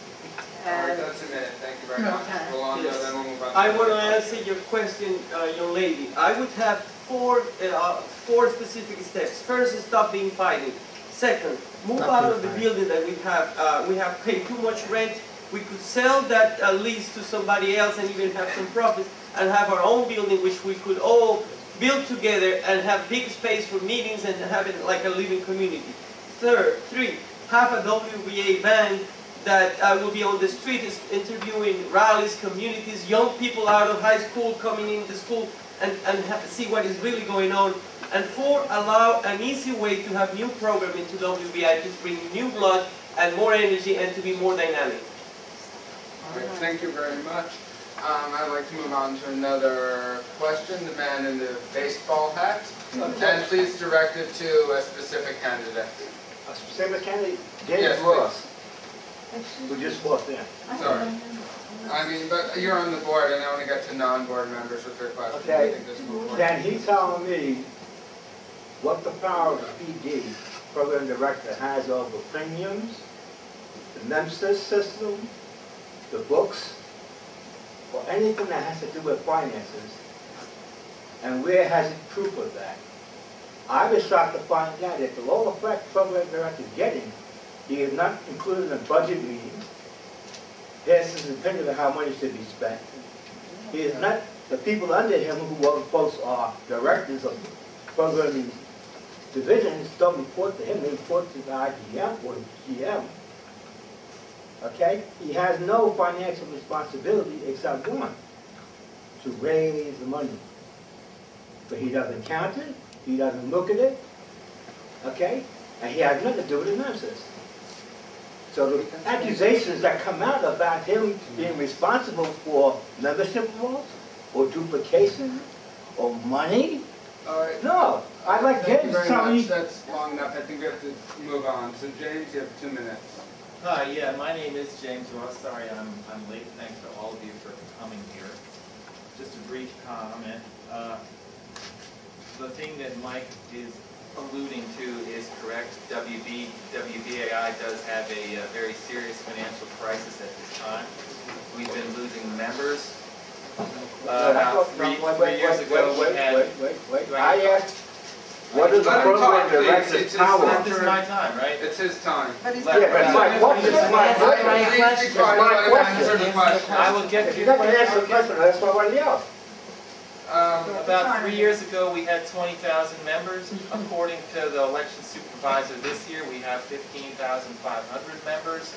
Alright, that's a minute. Thank you very much. Rolanda, Yes. then we'll move on. I want to answer your question, young lady. I would have four specific steps. First, stop being fighting. Second, move out of the building that we have. We have paid too much rent. We could sell that lease to somebody else and even have some profit and have our own building, which we could all build together and have big space for meetings and have it like a living community. Three, have a WBA band that will be on the streets interviewing rallies, communities, young people out of high school coming into school and see what is really going on. And 4, allow an easy way to have new programming into WBI to bring new blood and more energy and to be more dynamic. All right, thank you very much. I'd like to move on to another question. The man in the baseball hat. And please direct it to a specific candidate. A specific candidate? James Yes, Ross. Who just lost in. Sorry. I mean, but you're on the board, and I want to get to non-board members with their questions. Okay. I think this will work. Can he tell me what the power of the PD, program director, has over premiums, the NEMSIS system, the books, or anything that has to do with finances, and where has he proof of that? I was shocked to find out that the low effect program director is getting, he is not included in budget meetings. He has his opinion of how money should be spent. He is not, the people under him who are folks are directors of programming divisions don't report to him, they report to the IGM or the GM. Okay? He has no financial responsibility except one, to raise the money. But he doesn't count it, he doesn't look at it, okay? And he has nothing to do with the nonsense. So the accusations that come out about him being responsible for membership laws, or duplication, or money, All right. no. I'd like Thank you James very to tell much. me. That's long enough. I think we have to move on. So James, you have 2 minutes. Hi, yeah, my name is James Ross. Sorry I'm late. Thanks to all of you for coming here. Just a brief comment. The thing that Mike is alluding to is correct. WBAI does have a very serious financial crisis at this time. We've been losing members. About three years ago we had... Wait. I asked, what is the program director's power? This is my time, right? It's his time. Yeah, but it's my question. It's my question. It's my question. I will get If to you're not going to answer the question, that's why I want to yell. About 3 years ago, we had 20,000 members. According to the election supervisor this year, we have 15,500 members.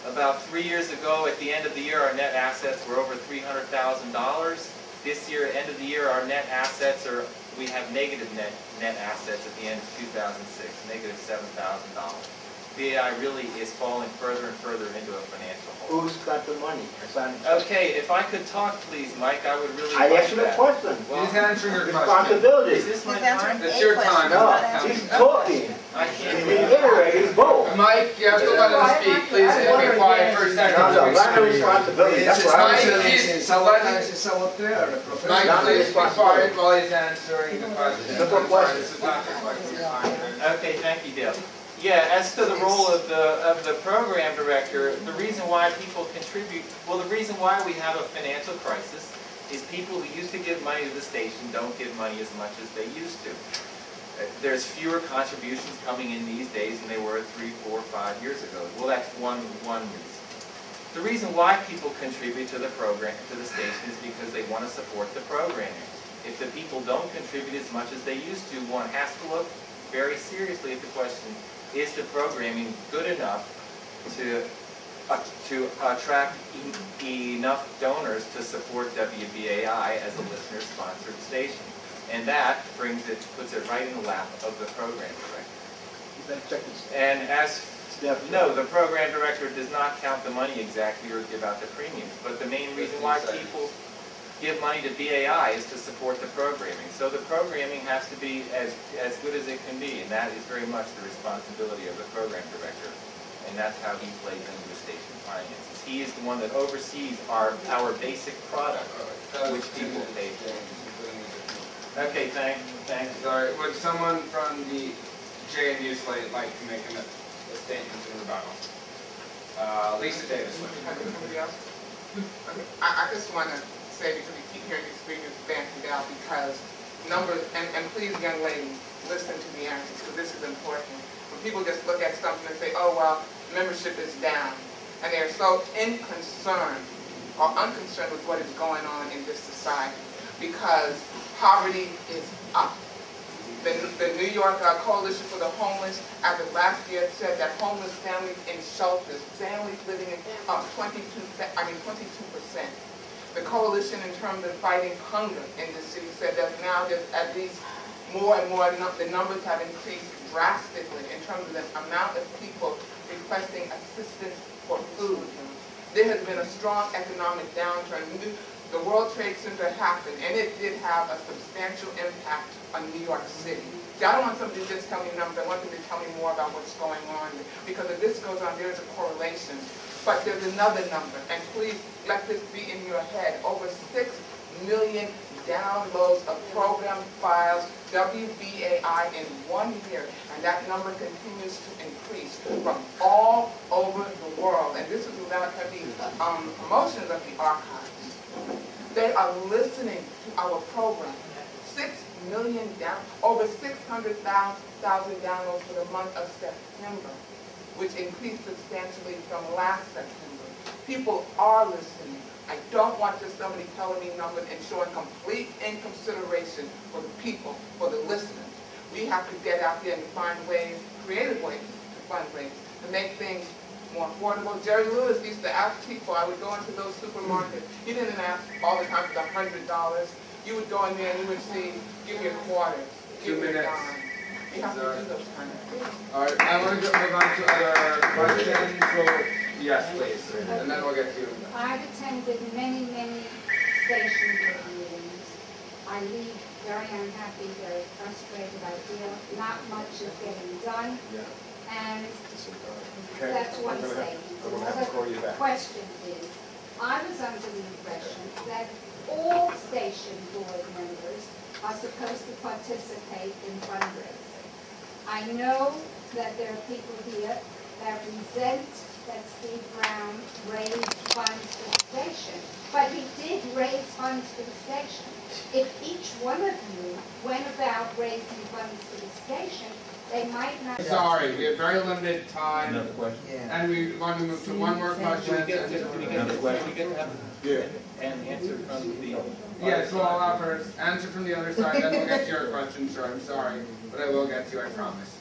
About 3 years ago, at the end of the year, our net assets were over $300,000. This year, end of the year, our net assets are, we have negative net assets at the end of 2006, negative $7,000. BAI really is falling further and further into a financial hole. Who's got the money? Okay, if I could talk, please, Mike, I would really I like asked you a that. question. Well, He's answering your question. Responsibility. Is this my time? It's your time. No, he's talking. I can't. He's reiterating both. Mike, you have to let him speak. Please be quiet for a second. No, lack of responsibility. That's what I was saying. Mike, please be quiet while he's answering the question. This is not reflecting your time. Okay, thank you, Dale. Yeah, as to the role of the program director, the reason why people contribute, well, the reason why we have a financial crisis is people who used to give money to the station don't give money as much as they used to. There's fewer contributions coming in these days than they were 3, 4, 5 years ago. Well, that's one reason. The reason why people contribute to the program, to the station, is because they want to support the programming. If the people don't contribute as much as they used to, one has to look very seriously at the question, is the programming good enough to attract enough donors to support WBAI as a listener-sponsored station? And that puts it right in the lap of the program director. And no, the program director does not count the money exactly or give out the premiums. But the main reason why people give money to BAI is to support the programming. So the programming has to be as good as it can be, and that is very much the responsibility of the program director. And that's how he plays into the station finances. He is the one that oversees our basic product, which people pay for. Okay, thanks. Sorry, would someone from the J&U slate like to make a statement in rebuttal? Lisa Davis. I just want to say, because we keep hearing these figures bandied out, because numbers, and please, young lady, listen to the answers, because this is important. When people just look at something and say, oh, well, membership is down, and they're so unconcerned with what is going on in this society, because poverty is up. The New York Coalition for the Homeless, as of last year, said that homeless families in shelters, families living in 22%. The coalition, in terms of fighting hunger in the city, said that now there's at least more and more, the numbers have increased drastically in terms of the amount of people requesting assistance for food. there has been a strong economic downturn. The World Trade Center happened, and it did have a substantial impact on New York City. See, I don't want somebody to just tell me numbers. I want them to tell me more about what's going on. Because if this goes on, there's a correlation. But there's another number, and please let this be in your head. Over 6 million downloads of program files, WBAI, in 1 year. And that number continues to increase from all over the world. And this is without heavy promotions of the archives. They are listening to our program. 6 million over 600,000 downloads for the month of September, which increased substantially from last September. People are listening. I don't want just somebody telling me numbers and showing complete inconsideration for the people, for the listeners. We have to get out there and find ways, creative ways to fundraise, to make things more affordable. Jerry Lewis used to ask people, I would go into those supermarkets. He didn't ask all the time for the $100. You would go in there and you would see, give me a quarter, give me a dime. You have to do those kind of things. All right, I want to move on to other questions. So, yes, please, and then we'll get to you. I've attended many, many station board meetings. I leave very unhappy, very frustrated. I feel not much is getting done. And that's one statement. Another question is, I was under the impression that all station board members are supposed to participate in fundraising. I know that there are people here that resent that Steve Brown raised funds for the station, but he did raise funds for the station. If each one of you went about raising funds for the station, they might not. Sorry, we have very limited time. Another question? And we want to move to one more question. Can we get to have an answer from the... Yes, well, I'll allow first. Answer from the other side, then we'll get to your question, sir. I'm sorry, but I will get to you, I promise.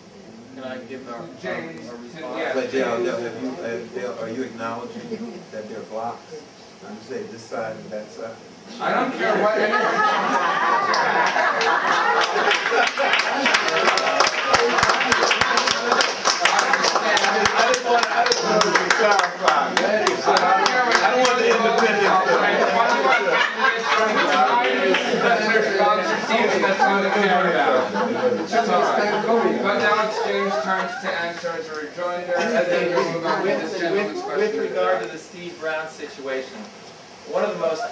Can I give our James, response? yes. But Dale, are you acknowledging that they're blocks? I'm saying this side and that side. I don't care what I just wanted to clarify. I don't want the But now it's James' turn to answer as a rejoinder, and then we'll move on to this gentleman's question. With regard to the Steve Brown situation, one of the most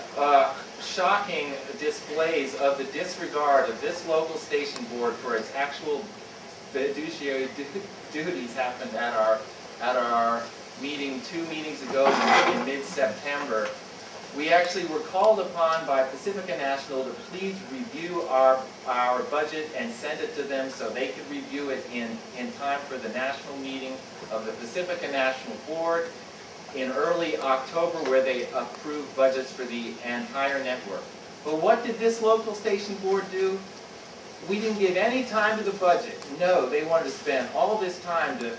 shocking displays of the disregard of this local station board for its actual fiduciary duties happened at our meeting 2 meetings ago in mid-September. We actually were called upon by Pacifica National to please review our budget and send it to them so they could review it in time for the national meeting of the Pacifica National Board in early October, where they approved budgets for the entire network. But what did this local station board do? We didn't give any time to the budget. No, they wanted to spend all this time to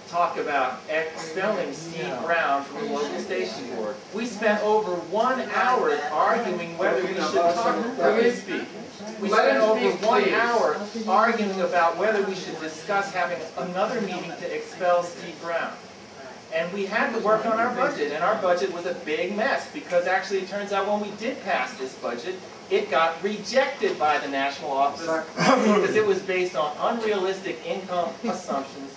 talk about expelling Steve Brown from the local station board. We spent over 1 hour arguing whether we should talk. Let me speak. We spent over 1 hour arguing about whether we should discuss having another meeting to expel Steve Brown. And we had to work on our budget, and our budget was a big mess, because actually it turns out when we did pass this budget, it got rejected by the national office because it was based on unrealistic income assumptions.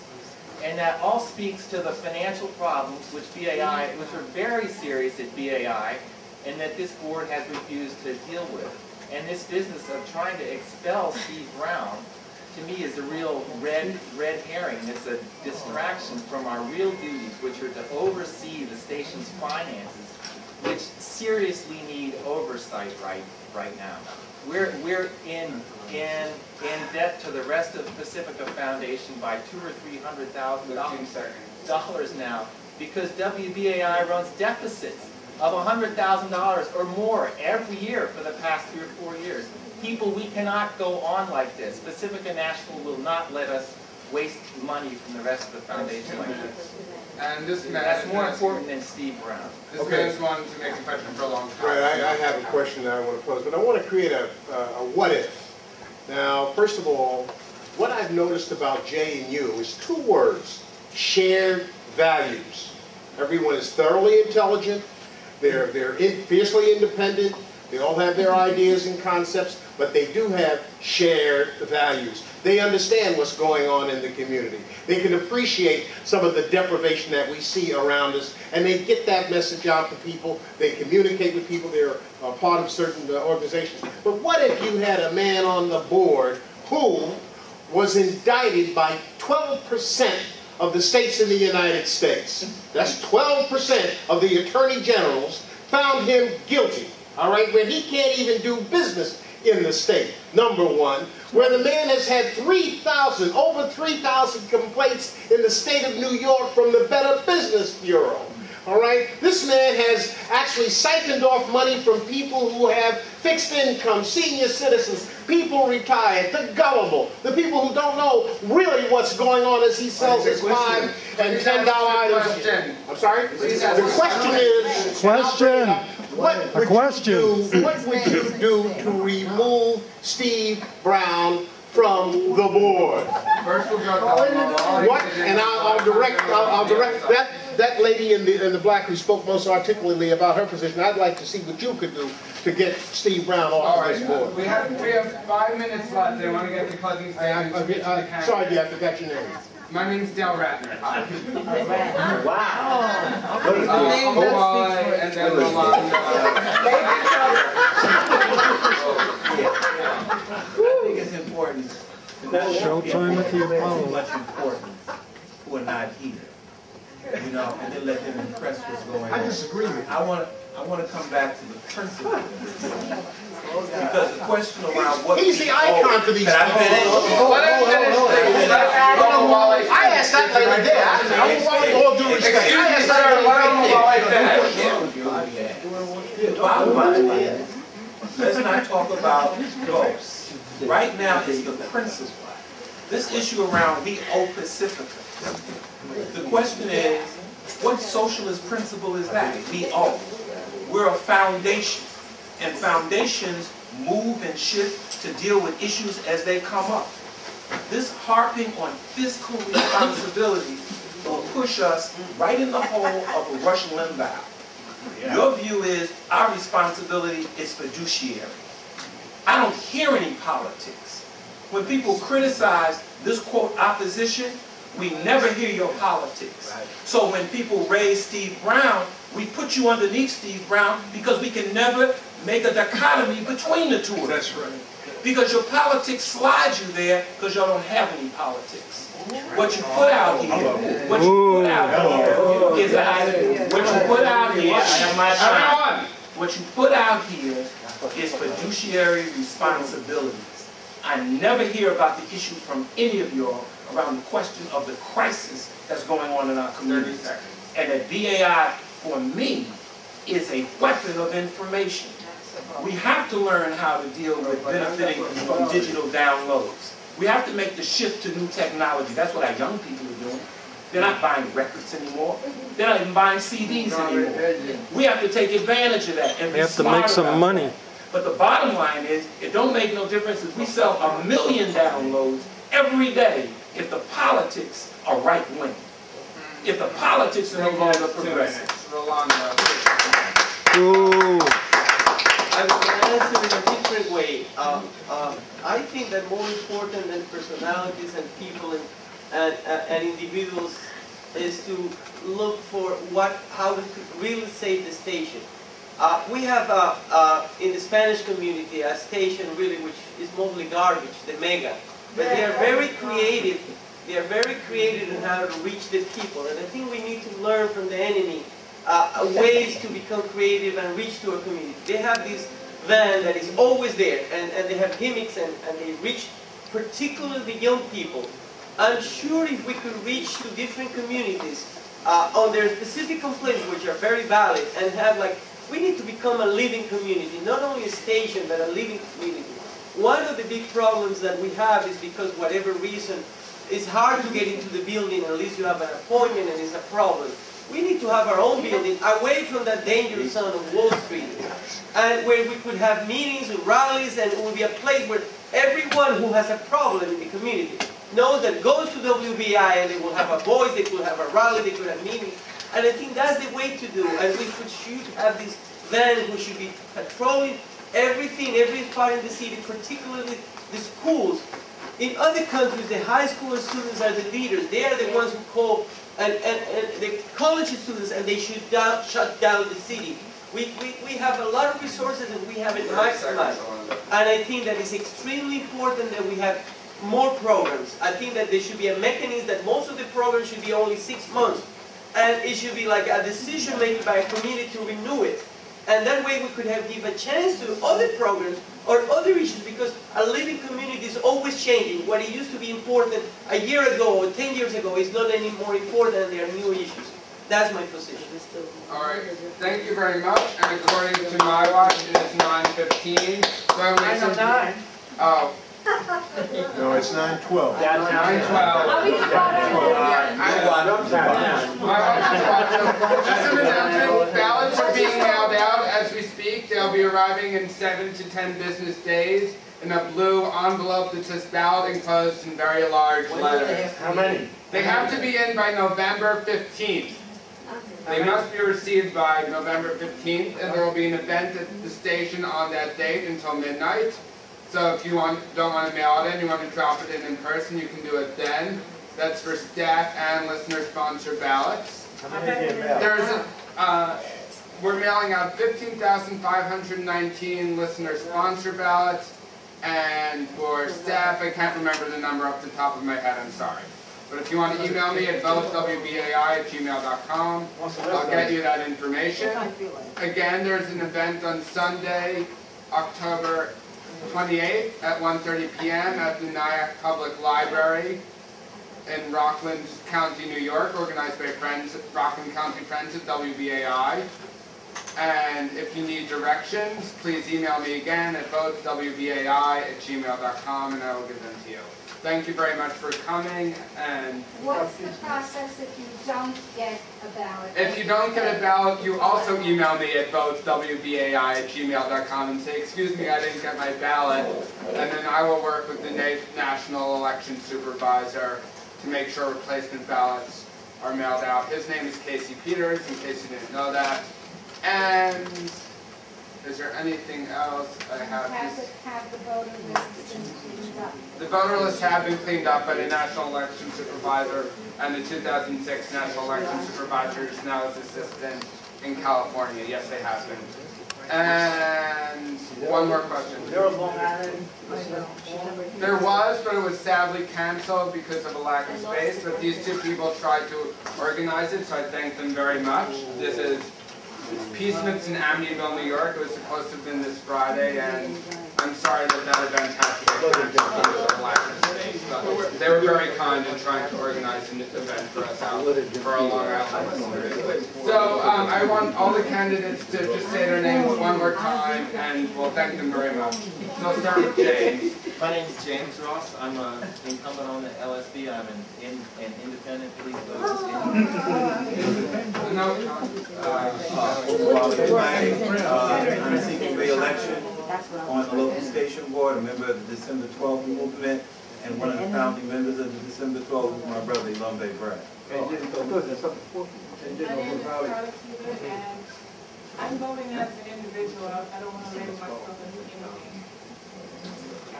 And that all speaks to the financial problems which are very serious at BAI, and that this board has refused to deal with. And this business of trying to expel Steve Brown, to me, is a real red herring. It's a distraction from our real duties, which are to oversee the station's finances, which seriously need oversight right now. We're in debt to the rest of the Pacifica Foundation by $200,000 or $300,000 now, because WBAI runs deficits of $100,000 or more every year for the past 3 or 4 years. People, we cannot go on like this. Pacifica National will not let us waste money from the rest of the foundation like this. And this man, that's more important than Steve Brown. This man's wanted to make a question for a long time. Right, I have a question that I want to pose, but I want to create a what if. Now, first of all, what I've noticed about J&U is 2 words: shared values. Everyone is thoroughly intelligent. They're fiercely independent. They all have their ideas and concepts, but they do have shared values. They understand what's going on in the community. They can appreciate some of the deprivation that we see around us, and they get that message out to people. They communicate with people. They're a part of certain organizations. But what if you had a man on the board who was indicted by 12% of the states in the United States? That's 12% of the attorney generals found him guilty, all right, where he can't even do business in the state, number one, where the man has had over 3,000 complaints in the state of New York from the Better Business Bureau. All right? This man has actually siphoned off money from people who have fixed income, senior citizens, people retired, the gullible, the people who don't know really what's going on as he sells his $5 and $10 items. I'm sorry? The question is, what would you do to remove Steve Brown from the board? First we'll go what? And I'll direct that lady in the black who spoke most articulately about her position. I'd like to see what you could do to get Steve Brown off of this board. We have 5 minutes left. I want to get the closing statement. Sorry, I forgot your name. My name's Dale Ratner. Wow. Hawaii and then Rolanda. I think it's important. Showtime at the Apollo. Much important who are not here. You know, and then let them impress what's going on. I disagree with you. I want to come back to the principle. Because the question around what he's the icon for these people. I asked that lady there. I want all due respect. I asked that lady bottom line is, let's not talk about ghosts. Right now is the principle. This issue around we owe Pacifica. The question is, what socialist principle is that? We owe. We're a foundation, and foundations move and shift to deal with issues as they come up. This harping on fiscal responsibility will push us right in the hole of a Rush Limbaugh. Your view is our responsibility is fiduciary. I don't hear any politics. When people criticize this, quote, opposition, we never hear your politics. So when people raise Steve Brown, we put you underneath Steve Brown because we can never make a dichotomy between the two of them. That's right. Because your politics slides you there because y'all don't have any politics. What you put out here, what you put out here is what you put out here is fiduciary responsibilities. I never hear about the issue from any of y'all around the question of the crisis that's going on in our community. And that BAI, for me, is a weapon of information. We have to learn how to deal with benefiting from digital downloads. We have to make the shift to new technology. That's what our young people are doing. They're not buying records anymore. They're not even buying CDs anymore. We have to take advantage of that and We have to make some money. But the bottom line is, it don't make no difference if we sell 1 million downloads every day if the politics are right-wing. If the politics are no longer progressive. I will answer in a different way. I think that more important than personalities and people and individuals is to look for how we could really save the station. We have in the Spanish community a station really which is mostly garbage, the Mega. But they are very creative. They are very creative in how to reach the people. And I think we need to learn from the enemy ways to become creative and reach to a community. They have this van that is always there, and they have gimmicks, and they reach particularly young people. I'm sure if we could reach to different communities on their specific complaints, which are very valid, and have we need to become a living community, not only a station, but a living community. One of the big problems that we have is because whatever reason, it's hard to get into the building unless you have an appointment, and it's a problem. We need to have our own building away from that dangerous zone of Wall Street, and where we could have meetings and rallies, and it will be a place where everyone who has a problem in the community knows that goes to WBAI, and they will have a voice, they could have a rally, they could have meetings. And I think that's the way to do, and we should have this van who should be patrolling everything, every spot in the city, particularly the schools. In other countries, the high school students are the leaders. They are the ones who call and the college students, and they should shut down the city. We have a lot of resources and we haven't maximized. And I think that it's extremely important that we have more programs. I think that there should be a mechanism that most of the programs should be only 6 months. And it should be like a decision made by a community to renew it. And that way we could give a chance to other programs or other issues, because a living community is always changing. What it used to be important a year ago or 10 years ago is not any more important, and there are new issues. That's my position. All right, thank you very much. And according to my watch, it is 9:15. So 9:09. Oh. No, it's 9:12. Yeah, 9:12. Are we going to vote on that? Just an announcement, ballots are being mailed out as we speak. They'll be arriving in 7 to 10 business days in a blue envelope that says ballot enclosed in very large letters. How many? They have to be in by November 15th. They must be received by November 15th, and there will be an event at the station on that date until midnight. So if you don't want to mail it in, you want to drop it in person, you can do it then. That's for staff and listener-sponsored ballots. We're mailing out 15,519 listener-sponsored ballots, and for staff, I can't remember the number off the top of my head, I'm sorry. But if you want to email me at votewbai@gmail.com, I'll get you that information. Again, there's an event on Sunday, October 28th at 1:30 p.m. at the Nyack Public Library in Rockland County, New York, organized by Rockland County Friends at WBAI. And if you need directions, please email me again at votewbai@gmail.com, and I will give them to you. Thank you very much for coming. And what's the process if you don't get a ballot? If you don't get a ballot, you also email me at votewbai@gmail.com and say, excuse me, I didn't get my ballot. And then I will work with the National Election Supervisor to make sure replacement ballots are mailed out. His name is Casey Peters, in case you didn't know that. And is there anything else I have? Have the voter lists been cleaned up? The voter lists have been cleaned up by the National Election Supervisor, and the 2006 National Election Supervisor is now his assistant in California. Yes, they have been. And one more question. There was, but it was sadly canceled because of a lack of space. But these two people tried to organize it, so I thank them very much. This is Peacements in Amityville, New York. It was supposed to have been this Friday, and I'm sorry that that event had to get canceled because of a lack of space. But they were very kind in trying to organize an event for us out for our Long Island listeners. So I want all the candidates to just say their names one more time, and we'll thank them very much. So I'll start with James. My name is James Ross. I'm an incumbent on the LSB. I'm an independent police voter. I'm seeking re-election on the local station board, a member of the December 12th movement, and one of the founding members of the December 12th with my brother, Lumbe Brad. My name is Carla Peter, and I'm voting as an individual. I don't want to label myself as an entity.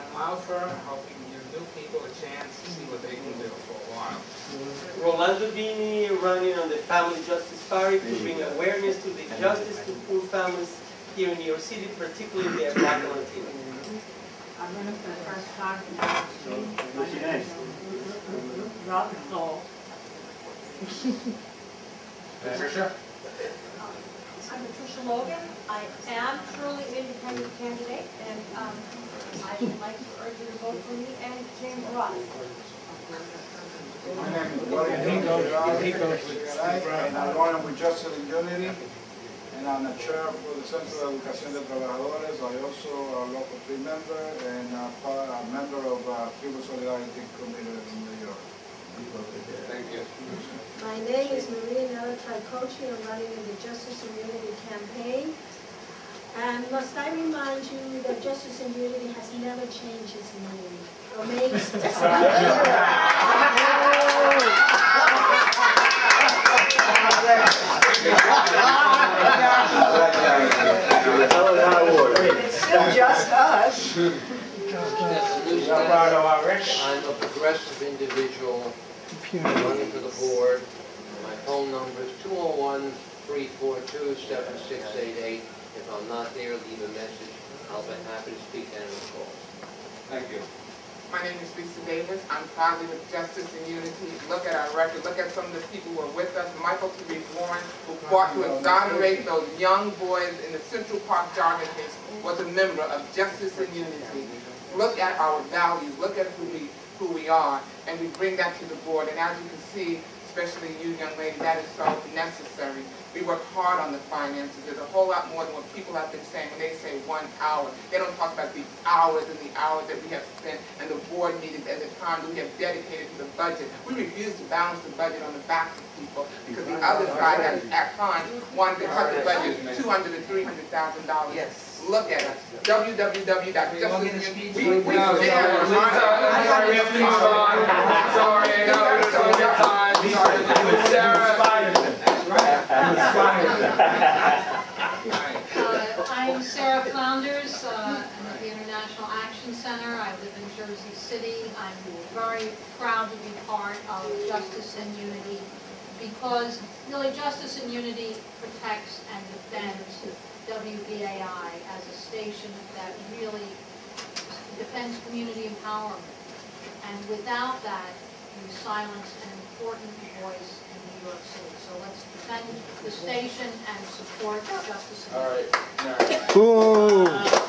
I'm out for helping give new people a chance to see what they can do for a while. Rolando Bini, running on the Family Justice Party to bring awareness to the justice to poor families here in New York City, particularly the Black and Latino. I'm running for the first time in New York City. What's your name? Robin Soul. Patricia? I'm Patricia Logan. I am truly an independent candidate, and I would like to urge you to vote for me and James Ross. My name is William and I'm running with Justice and Unity, and I'm the chair for the Centro de Educación de Trabajadores. I also a local team member and a member of Cuba Solidarity Committee in New York. Thank you. My name is Maria Nella Tricoci. I'm running in the Justice and Unity campaign. And must I remind you that Justice and Unity has never changed its name. Remains the same. I'm a progressive individual running for the board. My phone number is 201-342-7688. If I'm not there, leave a message. I'll be happy to speak to any calls. Thank you. My name is Lisa Davis. I'm proudly with Justice and Unity. Look at our record. Look at some of the people who are with us. Michael T. Warren, who fought to exonerate those young boys in the Central Park jogging case, was a member of Justice and Unity. Look at our values. Look at who we are, and we bring that to the board. And as you can see, especially you, young lady, that is so necessary. We work hard on the finances. There's a whole lot more than what people have been saying when they say 1 hour. They don't talk about the hours and the hours that we have spent and the board meetings and the time that we have dedicated to the budget. We refuse to balance the budget on the backs of people because the other side at times wanted to cut the budget $200,000 to $300,000. Yes. Look at us. www.justice. We stand. I'm Sarah Flounders. I'm at the International Action Center. I live in Jersey City. I'm very proud to be part of Justice and Unity because really Justice and Unity protects and defends WBAI as a station that really defends community empowerment. And without that, you silence an important voice in New York City. So let's defend the station and support Justice and Unity.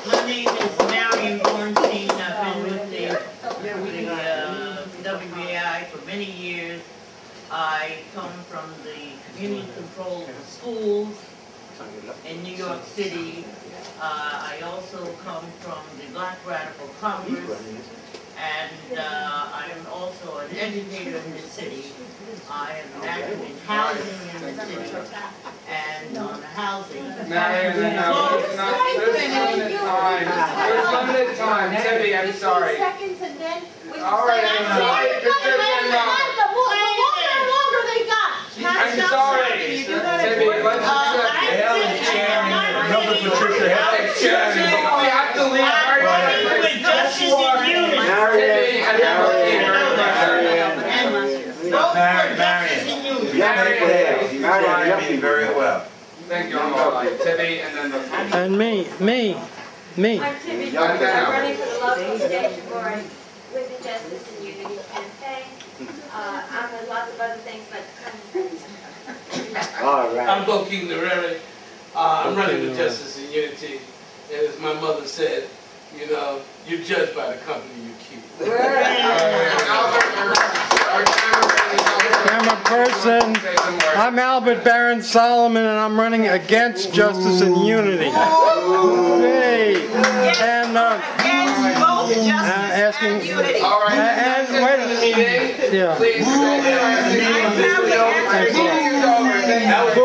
My name is Marion Bornstein. I've been with the WBAI for many years. I come from the community control of schools in New York City. I also come from the Black Radical Congress, and I'm also an educator in the city. I am active in housing in the city, and on housing. There's limited time. Debbie, I'm sorry. Seconds and then all right, I'm sorry. I'm sorry. Debbie, let's we have to leave. Marion, very well. Thank you. I'm all right. Tibby, and then the... And me. I'm Tibby. I'm running for the local station board with the Justice and Unity campaign. I'm with lots of other things, but all right. I'm Bo King-Nereri. I'm running with Justice and Unity. And as my mother said, you know, you're judged by the company you keep. Camera person. I'm Albert Barron Solomon, and I'm running against Justice and Unity. Hey, and asking. All right. And wait a minute. Yeah. Please. That was